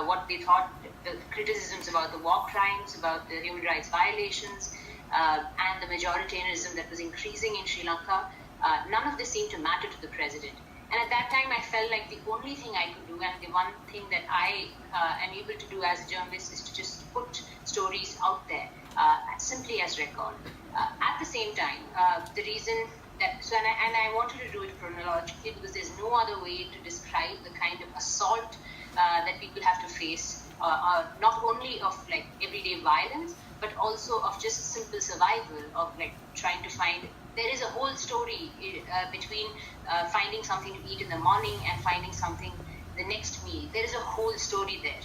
what they thought, the criticisms about the war crimes, about the human rights violations, and the majoritarianism that was increasing in Sri Lanka. None of this seemed to matter to the president. And at that time, I felt like the only thing I could do, and the one thing that I am able to do as a journalist, is to just put stories out there, simply as record. At the same time, the reason that, and I wanted to do it chronologically because there's no other way to describe the kind of assault that people have to face, not only of like everyday violence, but also of just simple survival, of like trying to find. There is a whole story between finding something to eat in the morning and finding something the next meal. There is a whole story there,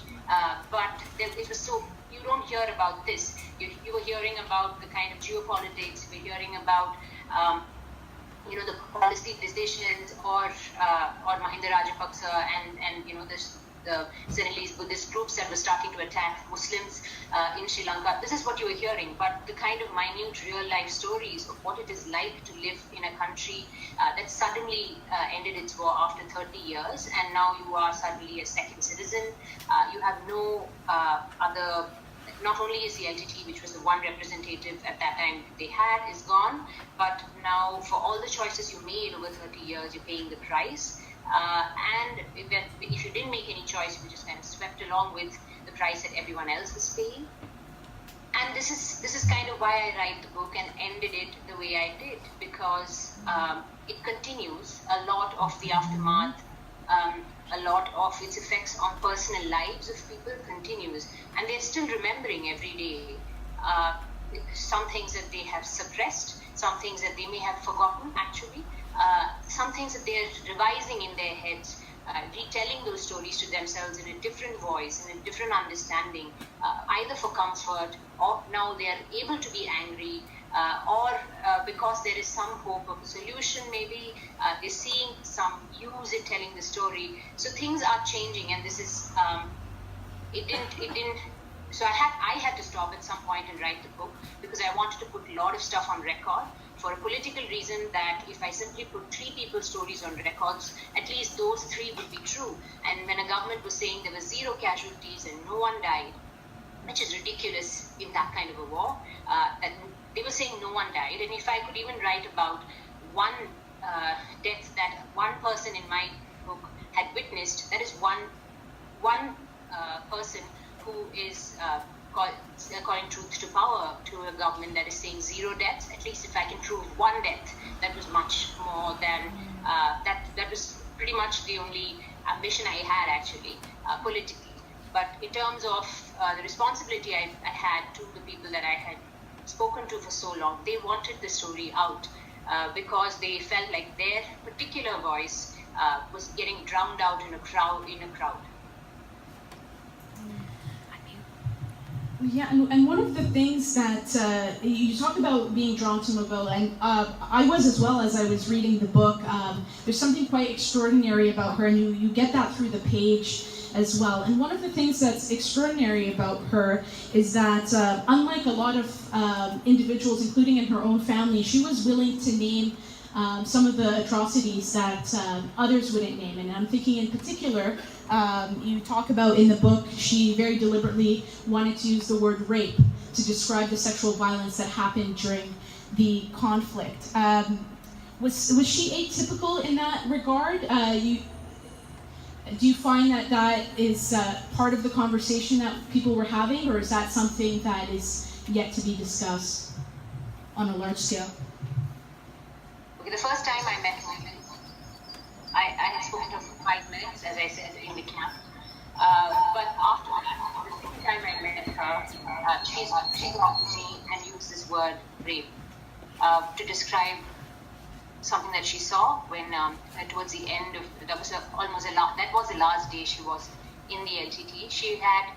but it was so. You don't hear about this. You were hearing about the kind of geopolitics. We're hearing about the policy decisions, or Mahinda Rajapaksa and the Senegalese Buddhist groups that were starting to attack Muslims in Sri Lanka. This is what you were hearing, but the kind of minute real life stories of what it is like to live in a country that suddenly ended its war after 30 years, and now you are suddenly a second citizen. You have no other. Not only is the LTT, which was the one representative at that time they had, is gone, but now for all the choices you made over 30 years, you're paying the price. And if you didn't make any choice, you were just kind of swept along with the price that everyone else was paying. And this is kind of why I write the book and ended it the way I did, because it continues a lot of the aftermath. A lot of its effects on personal lives of people continues, and they're still remembering every day some things that they have suppressed, some things that they may have forgotten actually, some things that they're revising in their heads, retelling those stories to themselves in a different voice, in a different understanding, either for comfort, or now they are able to be angry, or because there is some hope of a solution, maybe they're seeing some use in telling the story. So things are changing, and this is it didn't. So I had to stop at some point and write the book, because I wanted to put a lot of stuff on record for a political reason, that if I simply put 3 people's stories on records, at least those 3 would be true. And when a government was saying there were 0 casualties and no one died, which is ridiculous in that kind of a war, that they were saying no one died. And if I could even write about one death that one person in my book had witnessed, that is one person who is calling truth to power to a government that is saying 0 deaths. At least if I can prove 1 death, that was much more than that was pretty much the only ambition I had actually, politically. But in terms of the responsibility I had to the people that I had spoken to for so long, they wanted the story out because they felt like their particular voice was getting drowned out in a crowd. Yeah, and one of the things that you talk about being drawn to Mabel, and I was as well as I was reading the book. There's something quite extraordinary about her, and you get that through the page as well. And one of the things that's extraordinary about her is that unlike a lot of individuals, including in her own family, she was willing to name some of the atrocities that others wouldn't name. And I'm thinking in particular, you talk about in the book, she very deliberately wanted to use the word rape to describe the sexual violence that happened during the conflict. Was she atypical in that regard? Do you find that is part of the conversation that people were having, or is that something that is yet to be discussed on a large scale? Okay, the first time I met her, I had spoken to her for 5 minutes, as I said, in the camp. But after that, the second time I met her, she talked to me and used this word rape to describe something that she saw when towards the end of that was the last day she was in the LTT. She had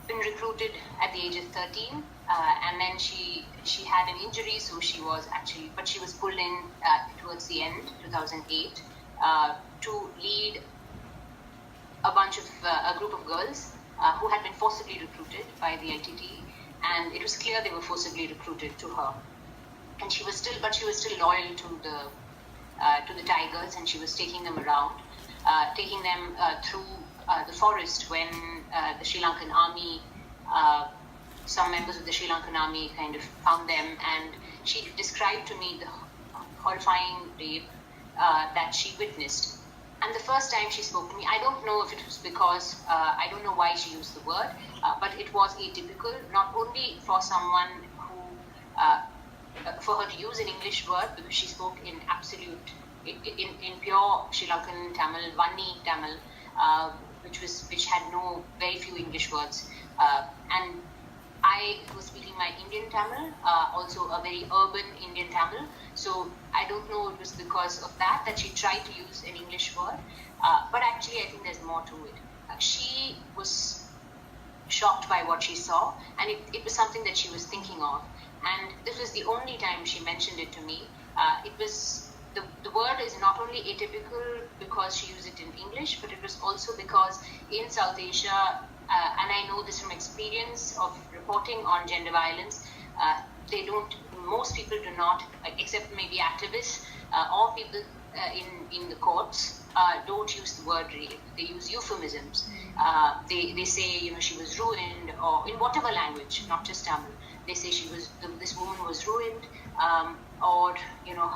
been recruited at the age of 13, and then she had an injury, so she was pulled in towards the end, 2008, to lead a group of girls who had been forcibly recruited by the LTT, and it was clear they were forcibly recruited to her. And she was still loyal to the Tigers, and she was taking them around, taking them through the forest when the Sri Lankan army, some members of the Sri Lankan army kind of found them, and she described to me the horrifying rape that she witnessed. And the first time she spoke to me, I don't know if it was because, I don't know why she used the word, but it was atypical, not only for someone who for her to use an English word, because she spoke in in pure Sri Lankan Tamil, Vanni Tamil, which had very few English words, and I was speaking my Indian Tamil, also a very urban Indian Tamil. So I don't know it was because of that she tried to use an English word, but actually I think there's more to it. She was shocked by what she saw, and it was something that she was thinking of. And this was the only time she mentioned it to me. It was the word is not only atypical because she used it in English, but it was also because in South Asia, and I know this from experience of reporting on gender violence, most people do not, except maybe activists or people in the courts don't use the word rape. They use euphemisms. They say, you know, she was ruined, or in whatever language, not just Tamil. They say this woman was ruined, or, you know,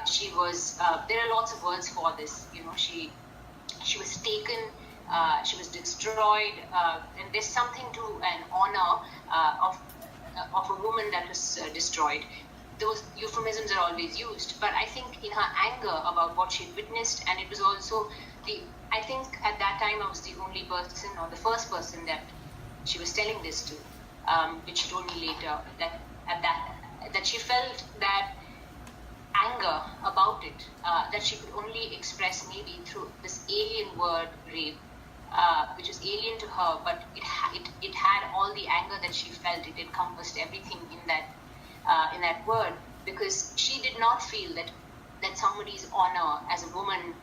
she was. There are lots of words for this. You know, she was taken. She was destroyed, and there's something to an honor of a woman that was destroyed. Those euphemisms are always used, but I think in her anger about what she witnessed, and it was also I think at that time I was the only person, or the first person, that she was telling this to, which she told me later, that she felt that anger about it, that she could only express maybe through this alien word rape, which is alien to her, but it had all the anger that she felt. It encompassed everything in that word, because she did not feel that somebody's honor as a woman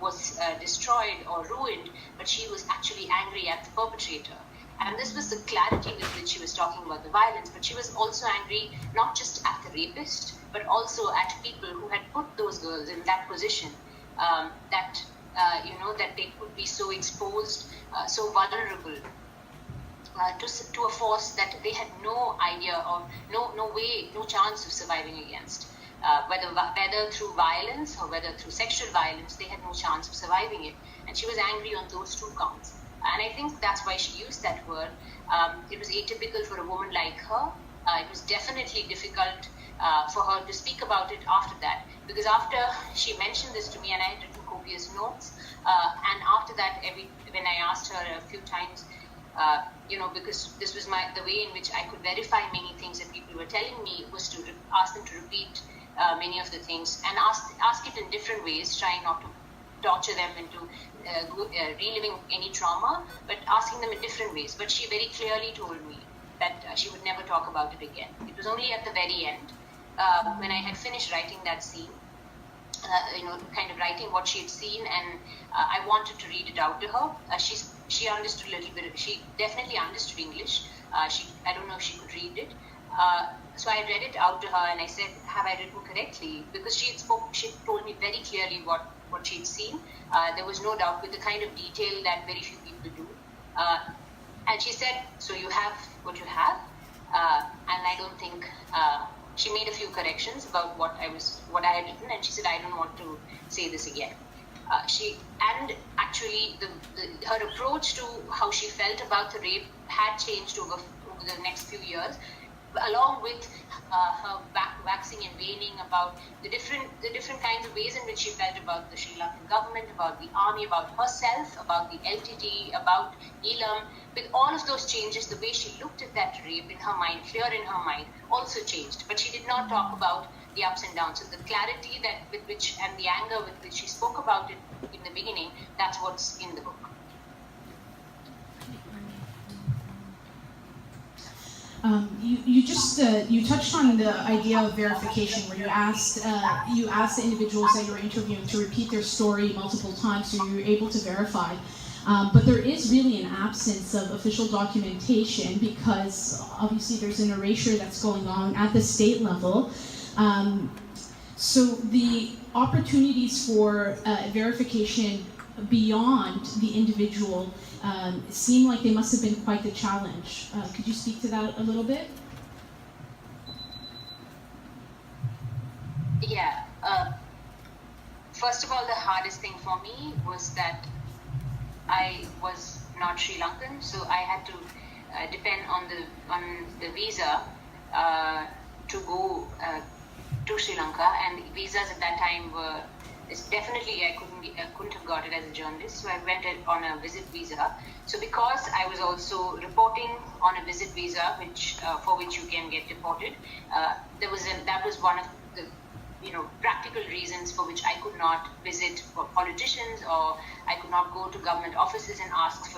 was destroyed or ruined, but she was actually angry at the perpetrator. And this was the clarity with which she was talking about the violence, but she was also angry not just at the rapist, but also at people who had put those girls in that position, that they could be so exposed, so vulnerable to a force that they had no idea or no chance of surviving against. Whether through violence or whether through sexual violence, they had no chance of surviving it. And she was angry on those two counts. And I think that's why she used that word. It was atypical for a woman like her. It was definitely difficult for her to speak about it after that, because after she mentioned this to me, and I had written copious notes, and after that, when I asked her a few times, because this was the way in which I could verify many things that people were telling me, was to ask them to repeat many of the things, and ask it in different ways, trying not to torture them into reliving any trauma, but asking them in different ways. But she very clearly told me that she would never talk about it again. It was only at the very end, when I had finished writing that scene, kind of writing what she had seen, and I wanted to read it out to her. She understood a little bit. She definitely understood English. I don't know if she could read it. So I read it out to her, and I said, "Have I written correctly?" Because she told me very clearly what she had seen. There was no doubt, with the kind of detail that very few people do. And she said, "So you have what you have," and I don't think. She made a few corrections about what I had written, and she said, "I don't want to say this again." Her approach to how she felt about the rape had changed over the next few years, along with her waxing and waning about the different kinds of ways in which she felt about the Sri Lankan government, about the army, about herself, about the LTT, about Neelam. With all of those changes, the way she looked at that rape in her mind, clear in her mind, also changed. But she did not talk about the ups and downs. So the clarity and the anger with which she spoke about it in the beginning, that's what's in the book. You touched on the idea of verification, where you asked the individuals that you were interviewing to repeat their story multiple times, so you were able to verify. But there is really an absence of official documentation, because obviously there's an erasure that's going on at the state level. So the opportunities for verification beyond the individual seem like they must have been quite the challenge. Could you speak to that a little bit? Yeah. First of all, the hardest thing for me was that I was not Sri Lankan, so I had to depend on the visa to go to Sri Lanka, and visas at that time were definitely I couldn't have got it as a journalist, so I went on a visit visa. So because I was also reporting on a visit visa, for which you can get deported, that was one of the practical reasons for which I could not visit politicians, or I could not go to government offices and ask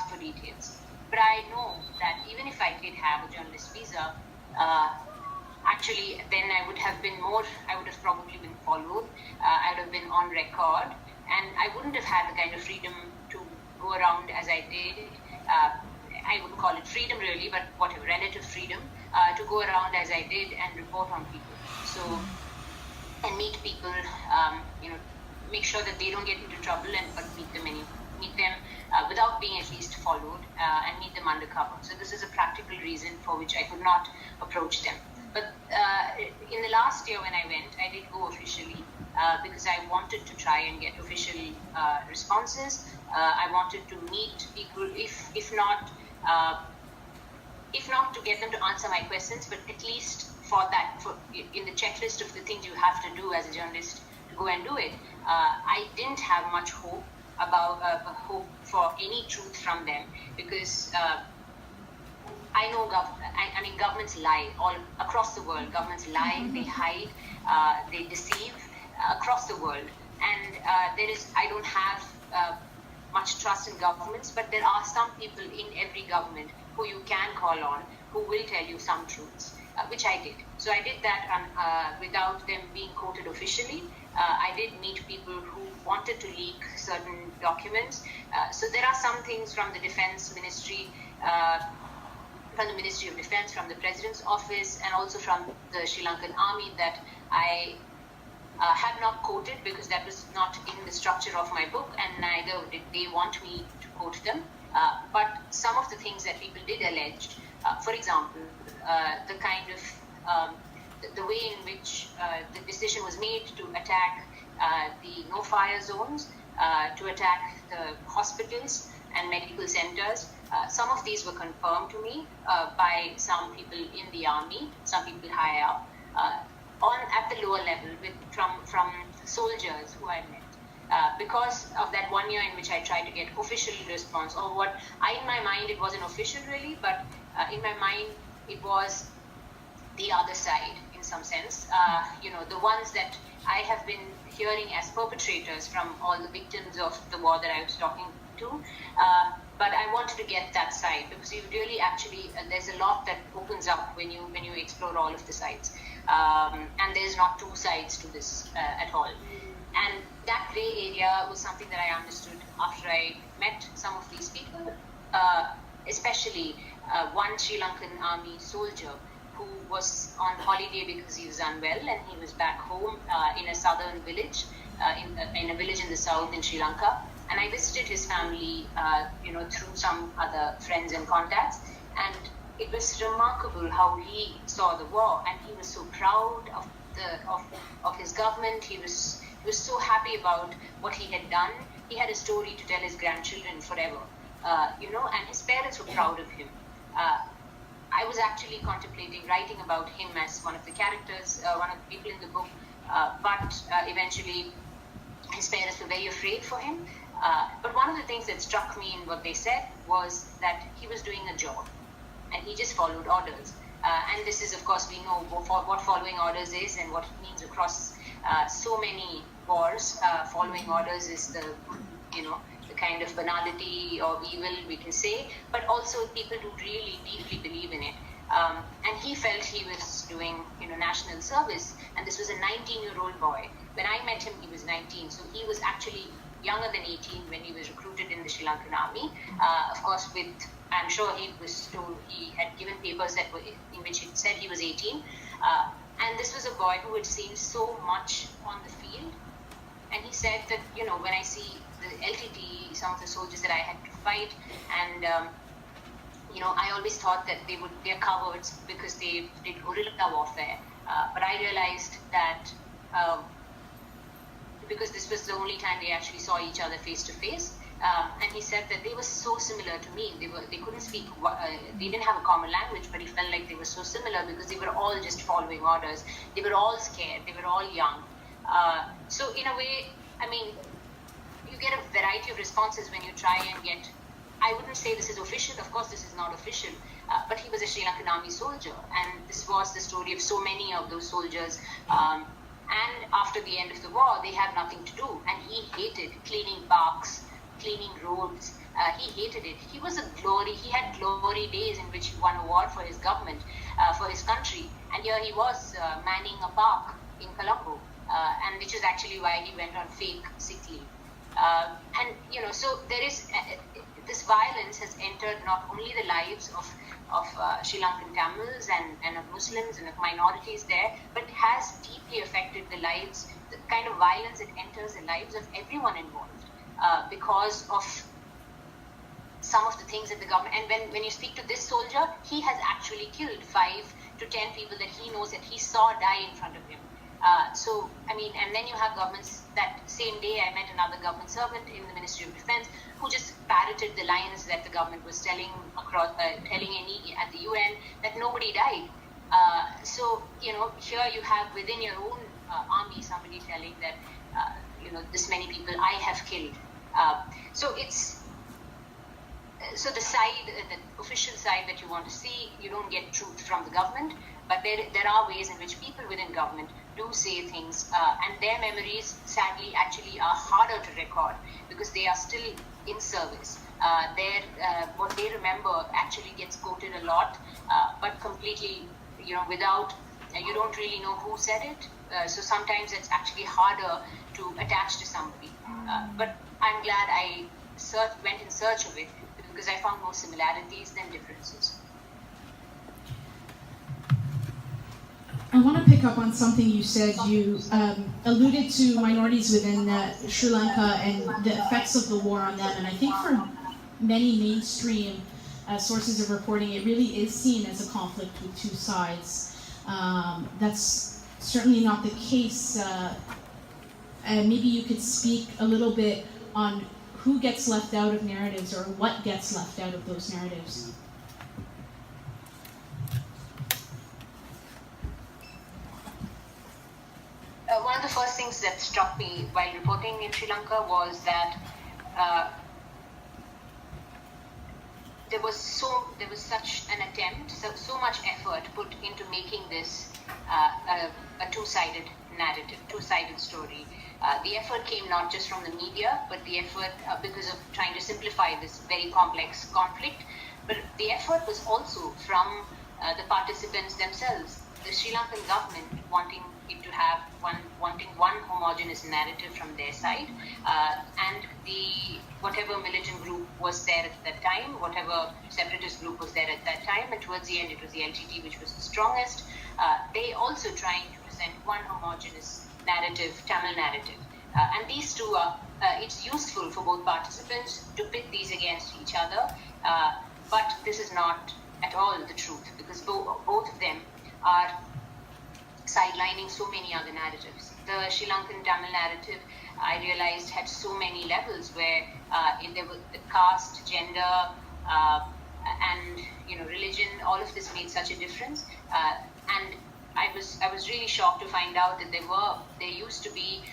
for details. But I know that even if I did have a journalist visa, actually then I would have probably been followed. I would have been on record, and I wouldn't have had the kind of freedom to go around as I did. I wouldn't call it freedom really, but whatever, relative freedom to go around as I did and report on people. So and meet people, make sure that they don't get into trouble, but meet them without being at least followed, and meet them undercover. So this is a practical reason for which I could not approach them. But in the last year when I went, I did go officially because I wanted to try and get official responses. I wanted to meet people, if not to get them to answer my questions, but at least in the checklist of the things you have to do as a journalist to go and do it. I didn't have much hope for any truth from them, because I know governments lie all across the world. Governments lie, they hide, they deceive across the world, and I don't have much trust in governments, but there are some people in every government who you can call on, who will tell you some truths, which I did. So I did that without them being quoted officially. I did meet people who wanted to leak certain documents. So there are some things from the Defense Ministry, from the Ministry of Defense, from the President's Office, and also from the Sri Lankan Army that I have not quoted, because that was not in the structure of my book, and neither did they want me to quote them. But some of the things that people did allege, for example, the kind of the way in which the decision was made to attack the no-fire zones, to attack the hospitals and medical centers. Some of these were confirmed to me by some people in the army, some people higher up, at the lower level, from soldiers who I met. Because of that 1 year in which I tried to get official response, or what in my mind it wasn't official really, but in my mind it was the other side in some sense. The ones that I have been hearing as perpetrators from all the victims of the war that I was talking to. But I wanted to get that side, because you really actually, there's a lot that opens up when you explore all of the sides. And there's not two sides to this at all. And that gray area was something that I understood after I met some of these people, especially one Sri Lankan army soldier who was on holiday because he was unwell, and he was back home in a southern village, in a village in the south in Sri Lanka. And I visited his family, through some other friends and contacts, and it was remarkable how he saw the war, and he was so proud of his government. He was so happy about what he had done. He had a story to tell his grandchildren forever, and his parents were proud of him. I was actually contemplating writing about him as one of the characters, one of the people in the book, but eventually his parents were very afraid for him. But one of the things that struck me in what they said was that he was doing a job, and he just followed orders. And this is, of course, we know what following orders is and what it means across so many wars. Following orders is the kind of banality or evil, we can say, but also people who really deeply believe in it. And he felt he was doing, national service, and this was a 19-year-old boy. When I met him, he was 19, so he was actually younger than 18 when he was recruited in the Sri Lankan army. Of course, I'm sure he was told, he had given papers in which it said he was 18. And this was a boy who had seen so much on the field. And he said that, when I see the LTT, some of the soldiers that I had to fight, and I always thought that they're cowards because they did guerrilla warfare. But I realized that because this was the only time they actually saw each other face to face, and he said that they were so similar to me. They couldn't speak. They didn't have a common language, but he felt like they were so similar because they were all just following orders. They were all scared. They were all young. So in a way, you get a variety of responses when you try and get. I wouldn't say this is official. Of course, this is not official. But he was a Sri Lankan army soldier, and this was the story of so many of those soldiers. And after the end of the war, they had nothing to do, and he hated cleaning parks, cleaning roads. He hated it. He had glory days in which he won an award for his government, for his country, and here he was manning a park in Colombo, and which is actually why he went on fake sick leave. So there is this violence has entered not only the lives of Sri Lankan Tamils and of Muslims and of minorities there, but has deeply affected the lives, the kind of violence that enters the lives of everyone involved because of some of the things that the government, and when you speak to this soldier, he has actually killed 5 to 10 people that he knows that he saw die in front of him. So, I mean, and then you have governments. That same day I met another government servant in the Ministry of Defense who just parroted the lines that the government was telling at the UN that nobody died. So, you know, here you have within your own army somebody telling that, you know, this many people I have killed. So the side, the official side that you want to see, you don't get truth from the government, but there are ways in which people within government do say things, and their memories, sadly, actually are harder to record because they are still in service. What they remember actually gets quoted a lot, but completely, you know, without, you don't really know who said it. So sometimes it's actually harder to attach to somebody. But I'm glad I went in search of it because I found more similarities than differences. I want to pick up on something you said. You alluded to minorities within Sri Lanka and the effects of the war on them. And I think for many mainstream sources of reporting, it really is seen as a conflict with two sides. That's certainly not the case. And maybe you could speak a little bit on who gets left out of narratives or what gets left out of those narratives. One of the first things that struck me while reporting in Sri Lanka was that there was such an attempt, so much effort put into making this a two-sided narrative, two-sided story. The effort came not just from the media, but the effort because of trying to simplify this very complex conflict, but the effort was also from the participants themselves. The Sri Lankan government wanting it to have one homogeneous narrative from their side, and whatever militant group was there at that time, whatever separatist group was there at that time, and towards the end it was the LTT which was the strongest. They also trying to present one homogeneous narrative, Tamil narrative, and these two are. It's useful for both participants to pit these against each other, but this is not at all the truth because both of them are sidelining so many other narratives. The Sri Lankan Tamil narrative, I realized, had so many levels where there was the caste, gender, and religion. All of this made such a difference, and I was really shocked to find out that there used to be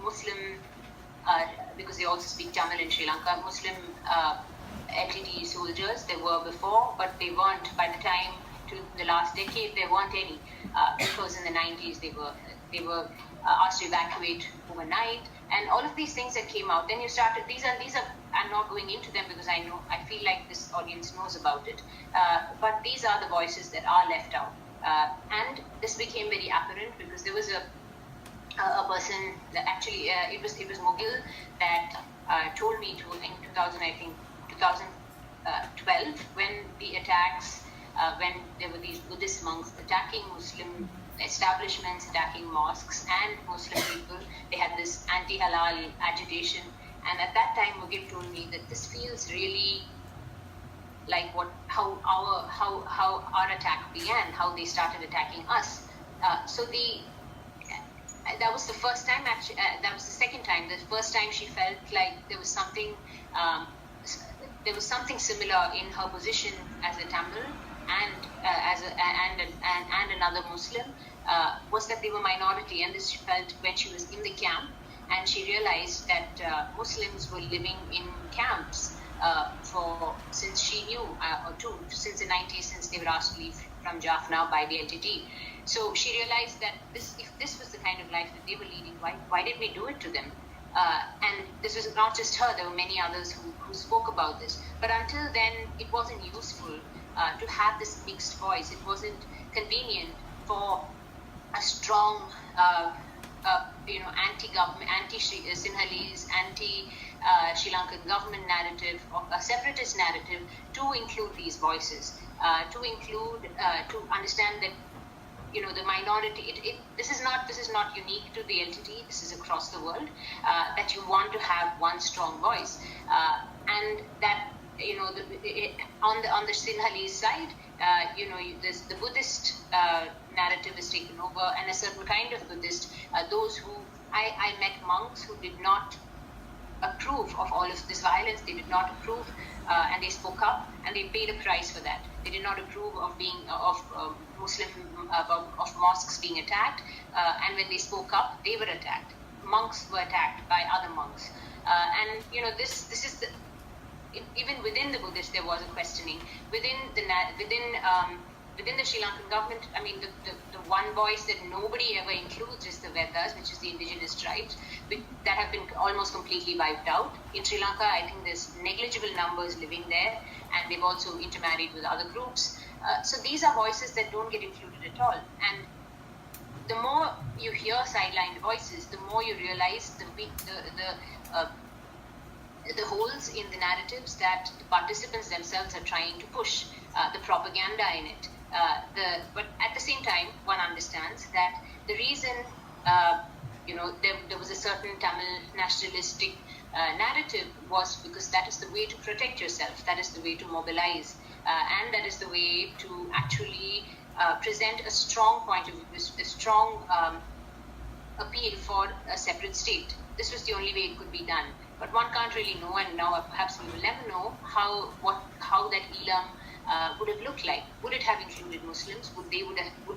Muslim, because they also speak Tamil in Sri Lanka, Muslim LTT soldiers. There were before, but they weren't by the time to the last decade. There weren't any because in the 90s they were asked to evacuate overnight, and all of these things that came out. Then you started. These are. I'm not going into them because I feel like this audience knows about it. But these are the voices that are left out. And this became very apparent because there was a person that actually it was Mogil that told me to in 2012 when the attacks when there were these Buddhist monks attacking Muslim establishments, attacking mosques and Muslim people. They had this anti-halal agitation, and at that time Mogil told me that this feels really like how our attack began, how they started attacking us. That was the first time. Actually, that was the second time. The first time she felt like there was something similar in her position as a Tamil and and another Muslim was that they were minority, and this she felt when she was in the camp, and she realized that Muslims were living in camps. Since she knew, since the 90s, since they were asked to leave from Jaffna by the LTT. So she realized that if this was the kind of life that they were leading, why did we do it to them? And this was not just her, there were many others who spoke about this. But until then, it wasn't useful to have this mixed voice. It wasn't convenient for a strong anti-government, anti-Sinhalese, anti-Sri Lankan government narrative, a separatist narrative, to include these voices, to understand that the minority. This is not unique to the LTT. This is across the world, that you want to have one strong voice, and that on the Sinhalese side, the Buddhist narrative is taken over, and a certain kind of Buddhist, those who I met monks who did not approve of all of this violence. They did not approve, and they spoke up, and they paid a price for that. They did not approve of of mosques being attacked, and when they spoke up, they were attacked. Monks were attacked by other monks, and this is the. Even within the Buddhists, there was a questioning. Within the Sri Lankan government, I mean, the one voice that nobody ever includes is the Vedas, which is the indigenous tribes, that have been almost completely wiped out. In Sri Lanka, I think there's negligible numbers living there, and they've also intermarried with other groups. So these are voices that don't get included at all. And the more you hear sidelined voices, the more you realize the holes in the narratives that the participants themselves are trying to push, the propaganda in it. But at the same time, one understands that the reason, there was a certain Tamil nationalistic narrative was because that is the way to protect yourself, that is the way to mobilize, and that is the way to actually present a strong point of view, a strong appeal for a separate state. This was the only way it could be done. But one can't really know, and now perhaps we will never know how that Elam would have looked like. Would it have included Muslims? Would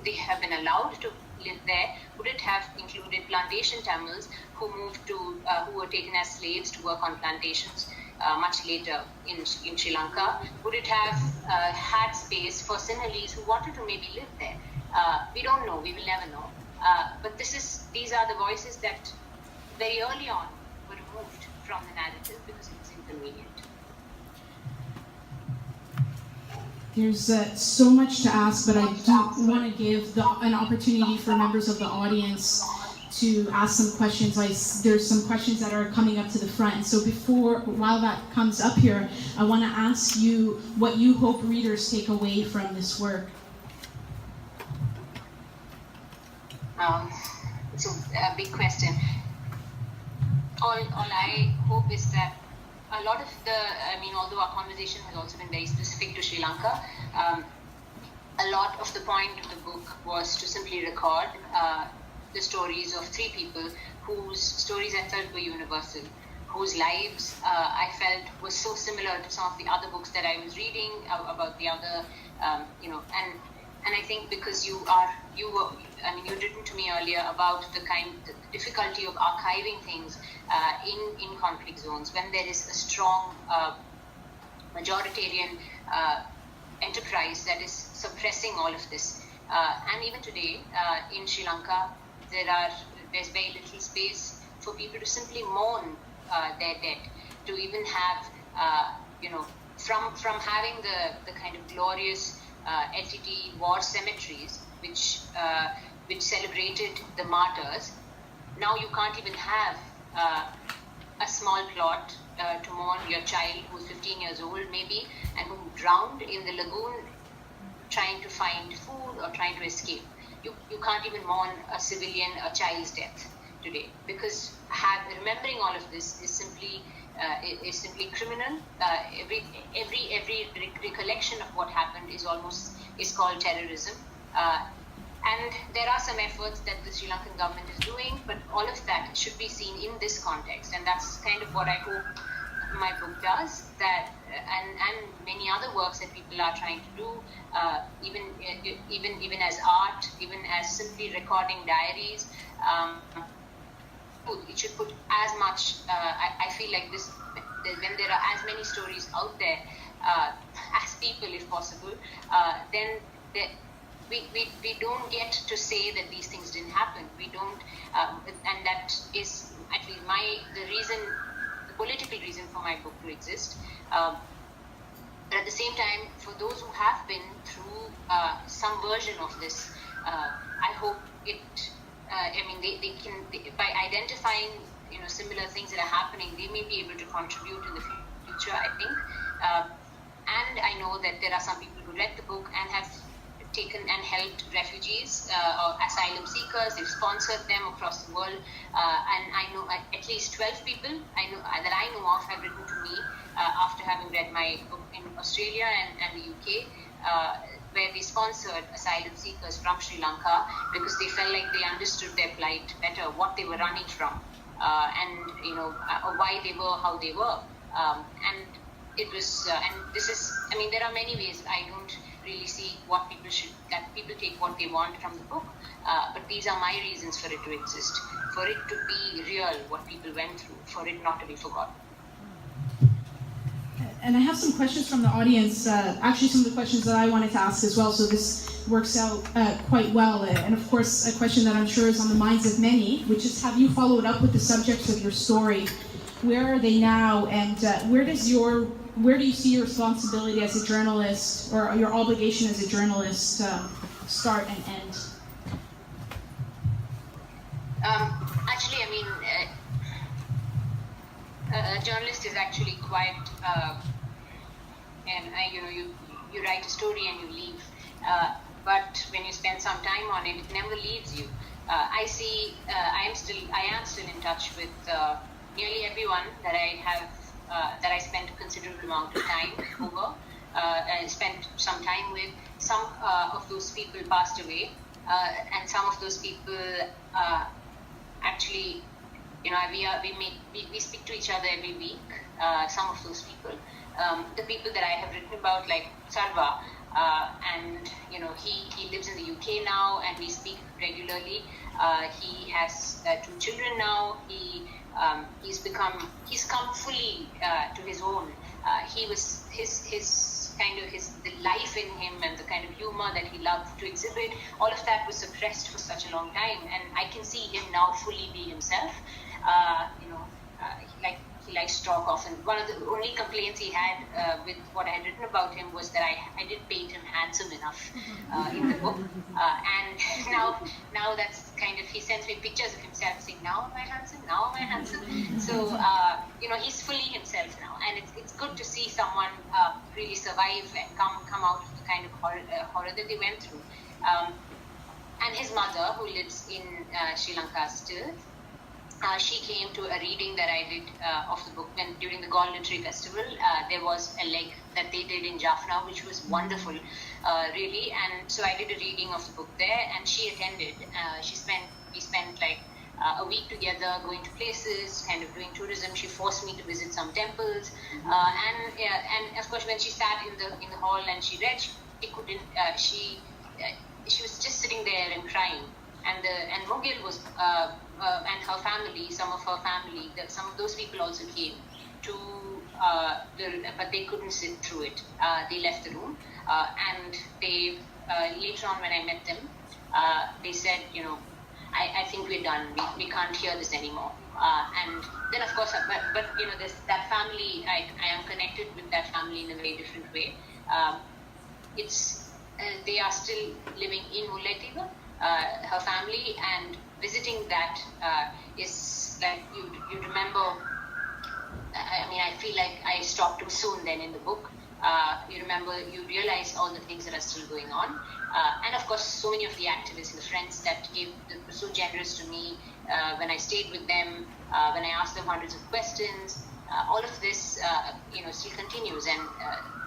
they have been allowed to live there? Would it have included plantation Tamils who were taken as slaves to work on plantations much later in Sri Lanka? Would it have had space for Sinhalese who wanted to maybe live there? We don't know. We will never know. But these are the voices that very early on were removed from the narrative because it was inconvenient. There's so much to ask, but I do want to give an opportunity for members of the audience to ask some questions. There's some questions that are coming up to the front. So while that comes up here, I want to ask you what you hope readers take away from this work. It's a big question. All I hope is that a lot of although our conversation has also been very specific to Sri Lanka, a lot of the point of the book was to simply record the stories of three people whose stories I felt were universal, whose lives I felt were so similar to some of the other books that I was reading about the other, and I think because you'd written to me earlier about the difficulty of archiving things in conflict zones when there is a strong majoritarian enterprise that is suppressing all of this. And even today in Sri Lanka, there's very little space for people to simply mourn their dead, to even have, from having the kind of glorious LTT war cemeteries, which celebrated the martyrs. Now you can't even have a small plot to mourn your child who's 15 years old maybe, and who drowned in the lagoon trying to find food or trying to escape. You can't even mourn a civilian, a child's death today, because remembering all of this is simply criminal. Every recollection of what happened is called terrorism. And there are some efforts that the Sri Lankan government is doing, but all of that should be seen in this context, and that's kind of what I hope my book does. That and many other works that people are trying to do, even as art, even as simply recording diaries. It should put as much. I feel like this when there are as many stories out there as people, if possible, then we don't get to say that these things didn't happen. We don't, and that is at least the political reason for my book to exist. But at the same time, for those who have been through some version of this, I hope it by identifying similar things that are happening, they may be able to contribute in the future, I think. And I know that there are some people who read the book and have taken and helped refugees or asylum seekers. They've sponsored them across the world, and I know at least 12 people that I know of have written to me after having read my book in Australia and the UK, where they sponsored asylum seekers from Sri Lanka because they felt like they understood their plight better, what they were running from, and why they were how they were, and it was and this is, there are many ways. I don't really see what people take what they want from the book, but these are my reasons for it to exist, for it to be real, what people went through, for it not to be forgotten. And I have some questions from the audience, actually some of the questions that I wanted to ask as well, so this works out quite well. And of course, a question that I'm sure is on the minds of many, which is, have you followed up with the subjects of your story? Where are they now, and where do you see your responsibility as a journalist, or your obligation as a journalist, start and end? Actually, a journalist is actually quite, you write a story and you leave, but when you spend some time on it, it never leaves you. I am still in touch with nearly everyone that I have, that I spent a considerable amount of time over, and spent some time with. Some of those people passed away, and some of those people actually, we speak to each other every week. Some of those people, the people that I have written about, like Sarva, and he lives in the UK now, and we speak regularly. He has 2 children now. He's come fully to his own. The life in him and the kind of humor that he loved to exhibit, all of that was suppressed for such a long time, and I can see him now fully be himself. He likes to talk often. One of the only complaints he had with what I had written about him was that I didn't paint him handsome enough in the book. And now that's kind of, he sends me pictures of himself saying, now am I handsome? Now am I handsome? So, he's fully himself now. And it's good to see someone really survive and come out of the kind of horror that they went through. And his mother, who lives in Sri Lanka still, she came to a reading that I did of the book during the Gaul Literary Festival. There was a leg that they did in Jaffna, which was wonderful, really. And so I did a reading of the book there, and she attended. We spent like a week together, going to places, kind of doing tourism. She forced me to visit some temples, and of course, when she sat in the hall and she read, she couldn't. She was just sitting there and crying. And Mogil was and her family, some of her family, some of those people also came to, but they couldn't sit through it. They left the room, and they later on when I met them, they said, I think we're done. We can't hear this anymore. And then of course, but that family, I am connected with that family in a very different way. They are still living in Mullaitiba. Her family, and visiting that is like you remember. I feel like I stopped too soon then in the book. You realize all the things that are still going on, and of course, so many of the activists and the friends that were so generous to me when I stayed with them, when I asked them hundreds of questions. All of this, still continues, and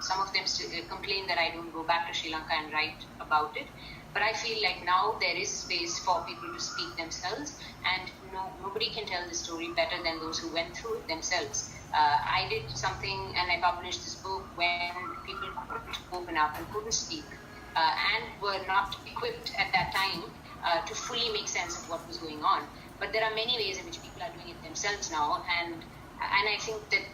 some of them still complain that I don't go back to Sri Lanka and write about it. But I feel like now there is space for people to speak themselves, and nobody can tell the story better than those who went through it themselves. I did something, and I published this book when people couldn't open up and couldn't speak, and were not equipped at that time to fully make sense of what was going on. But there are many ways in which people are doing it themselves now, and I think that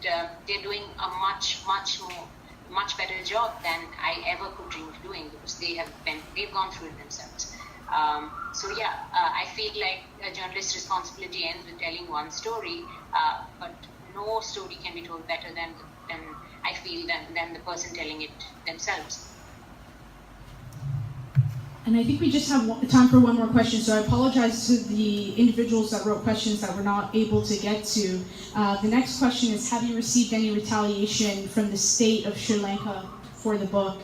they're doing a much better job than I ever could dream of doing, because they've gone through it themselves. I feel like a journalist's responsibility ends with telling one story, but no story can be told better than the person telling it themselves. And I think we just have time for one more question, so I apologize to the individuals that wrote questions that we're not able to get to. The next question is, have you received any retaliation from the state of Sri Lanka for the book?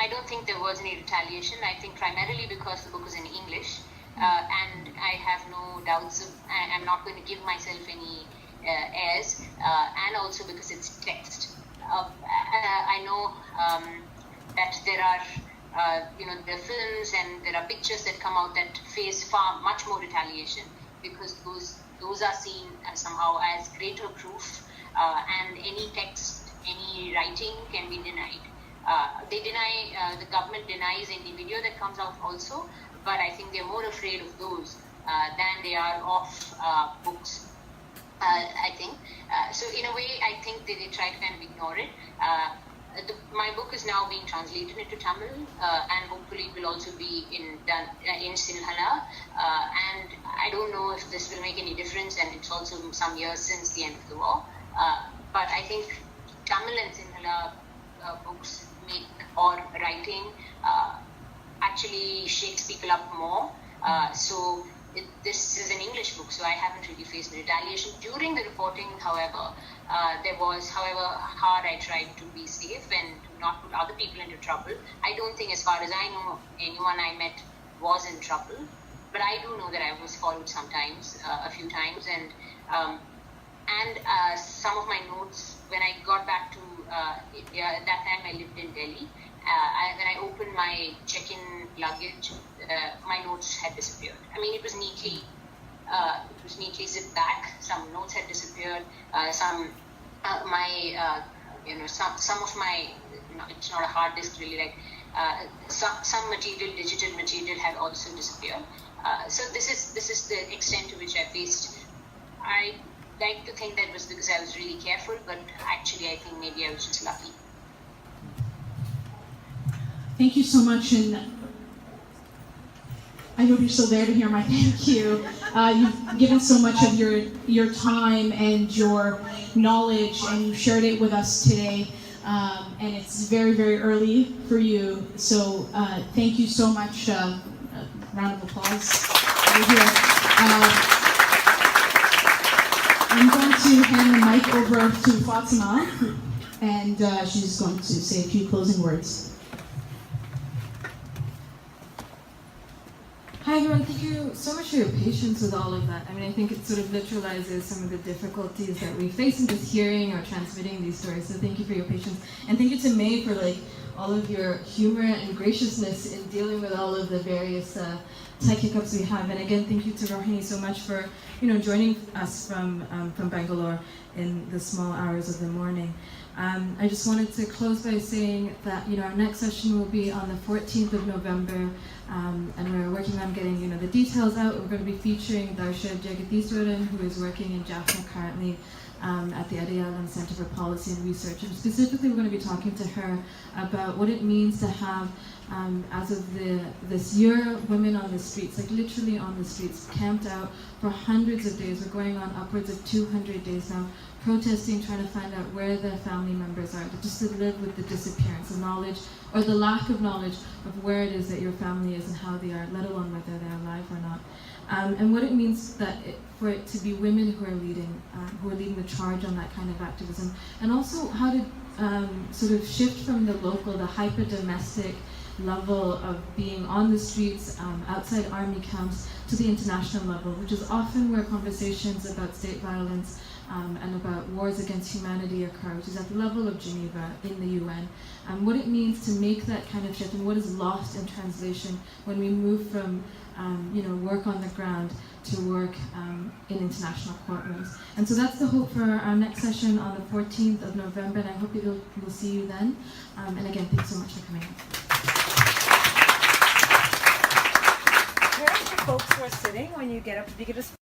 I don't think there was any retaliation. I think primarily because the book is in English, and I have no doubts I'm not going to give myself any airs, and also because it's text. I know that there are there are films and there are pictures that come out that face much more retaliation, because those are seen as somehow as greater proof, and any text, any writing can be denied. The government denies any video that comes out also, but I think they're more afraid of those than they are of books. I think. So in a way, I think they try to kind of ignore it. My book is now being translated into Tamil, and hopefully it will also be in Sinhala. And I don't know if this will make any difference, and it's also some years since the end of the war. But I think Tamil and Sinhala books or writing actually shakes people up more. So this is an English book, so I haven't really faced retaliation. During the reporting, however, however hard I tried to be safe and to not put other people into trouble. I don't think, as far as I know, anyone I met was in trouble. But I do know that I was followed sometimes, a few times, and some of my notes, when I got back to India, at that time I lived in Delhi. When I opened my check-in luggage, my notes had disappeared. I mean, it was neatly zipped back. Some notes had disappeared. Some of my, it's not a hard disk really. Like some material, digital material, had also disappeared. So this is the extent to which I faced. I like to think that was because I was really careful, but actually I think maybe I was just lucky. Thank you so much, and I hope you're still there to hear my thank you. You've given so much of your time and your knowledge, and you've shared it with us today. And it's very, very early for you, so thank you so much. Round of applause over here. I'm going to hand the mic over to Fatima, and she's going to say a few closing words. Hi everyone, thank you so much for your patience with all of that. I mean, I think it sort of literalizes some of the difficulties that we face in just hearing or transmitting these stories. So thank you for your patience. And thank you to May for all of your humor and graciousness in dealing with all of the various tech hiccups we have. And again, thank you to Rohini so much for joining us from Bangalore in the small hours of the morning. I just wanted to close by saying that our next session will be on the 14th of November, and we're working on getting the details out. We're going to be featuring Darsha Jagadishwaran, who is working in Jaffna currently at the El-Abdallah Center for Policy and Research. And specifically, we're going to be talking to her about what it means to have, as of this year, women on the streets, literally on the streets, camped out for hundreds of days. We're going on upwards of 200 days now, protesting, trying to find out where their family members are, just to live with the disappearance of knowledge, or the lack of knowledge of where it is that your family is and how they are, let alone whether they're alive or not. And what it means for it to be women who are leading the charge on that kind of activism, and also how to sort of shift from the local, the hyper-domestic level of being on the streets, outside army camps, to the international level, which is often where conversations about state violence and about wars against humanity occur, which is at the level of Geneva in the UN. What it means to make that kind of shift, and what is lost in translation when we move from work on the ground to work in international courtrooms. And so that's the hope for our next session on the 14th of November, and I hope we'll see you then. And again, thanks so much for coming. Where are the folks who are sitting when you get up? If you could just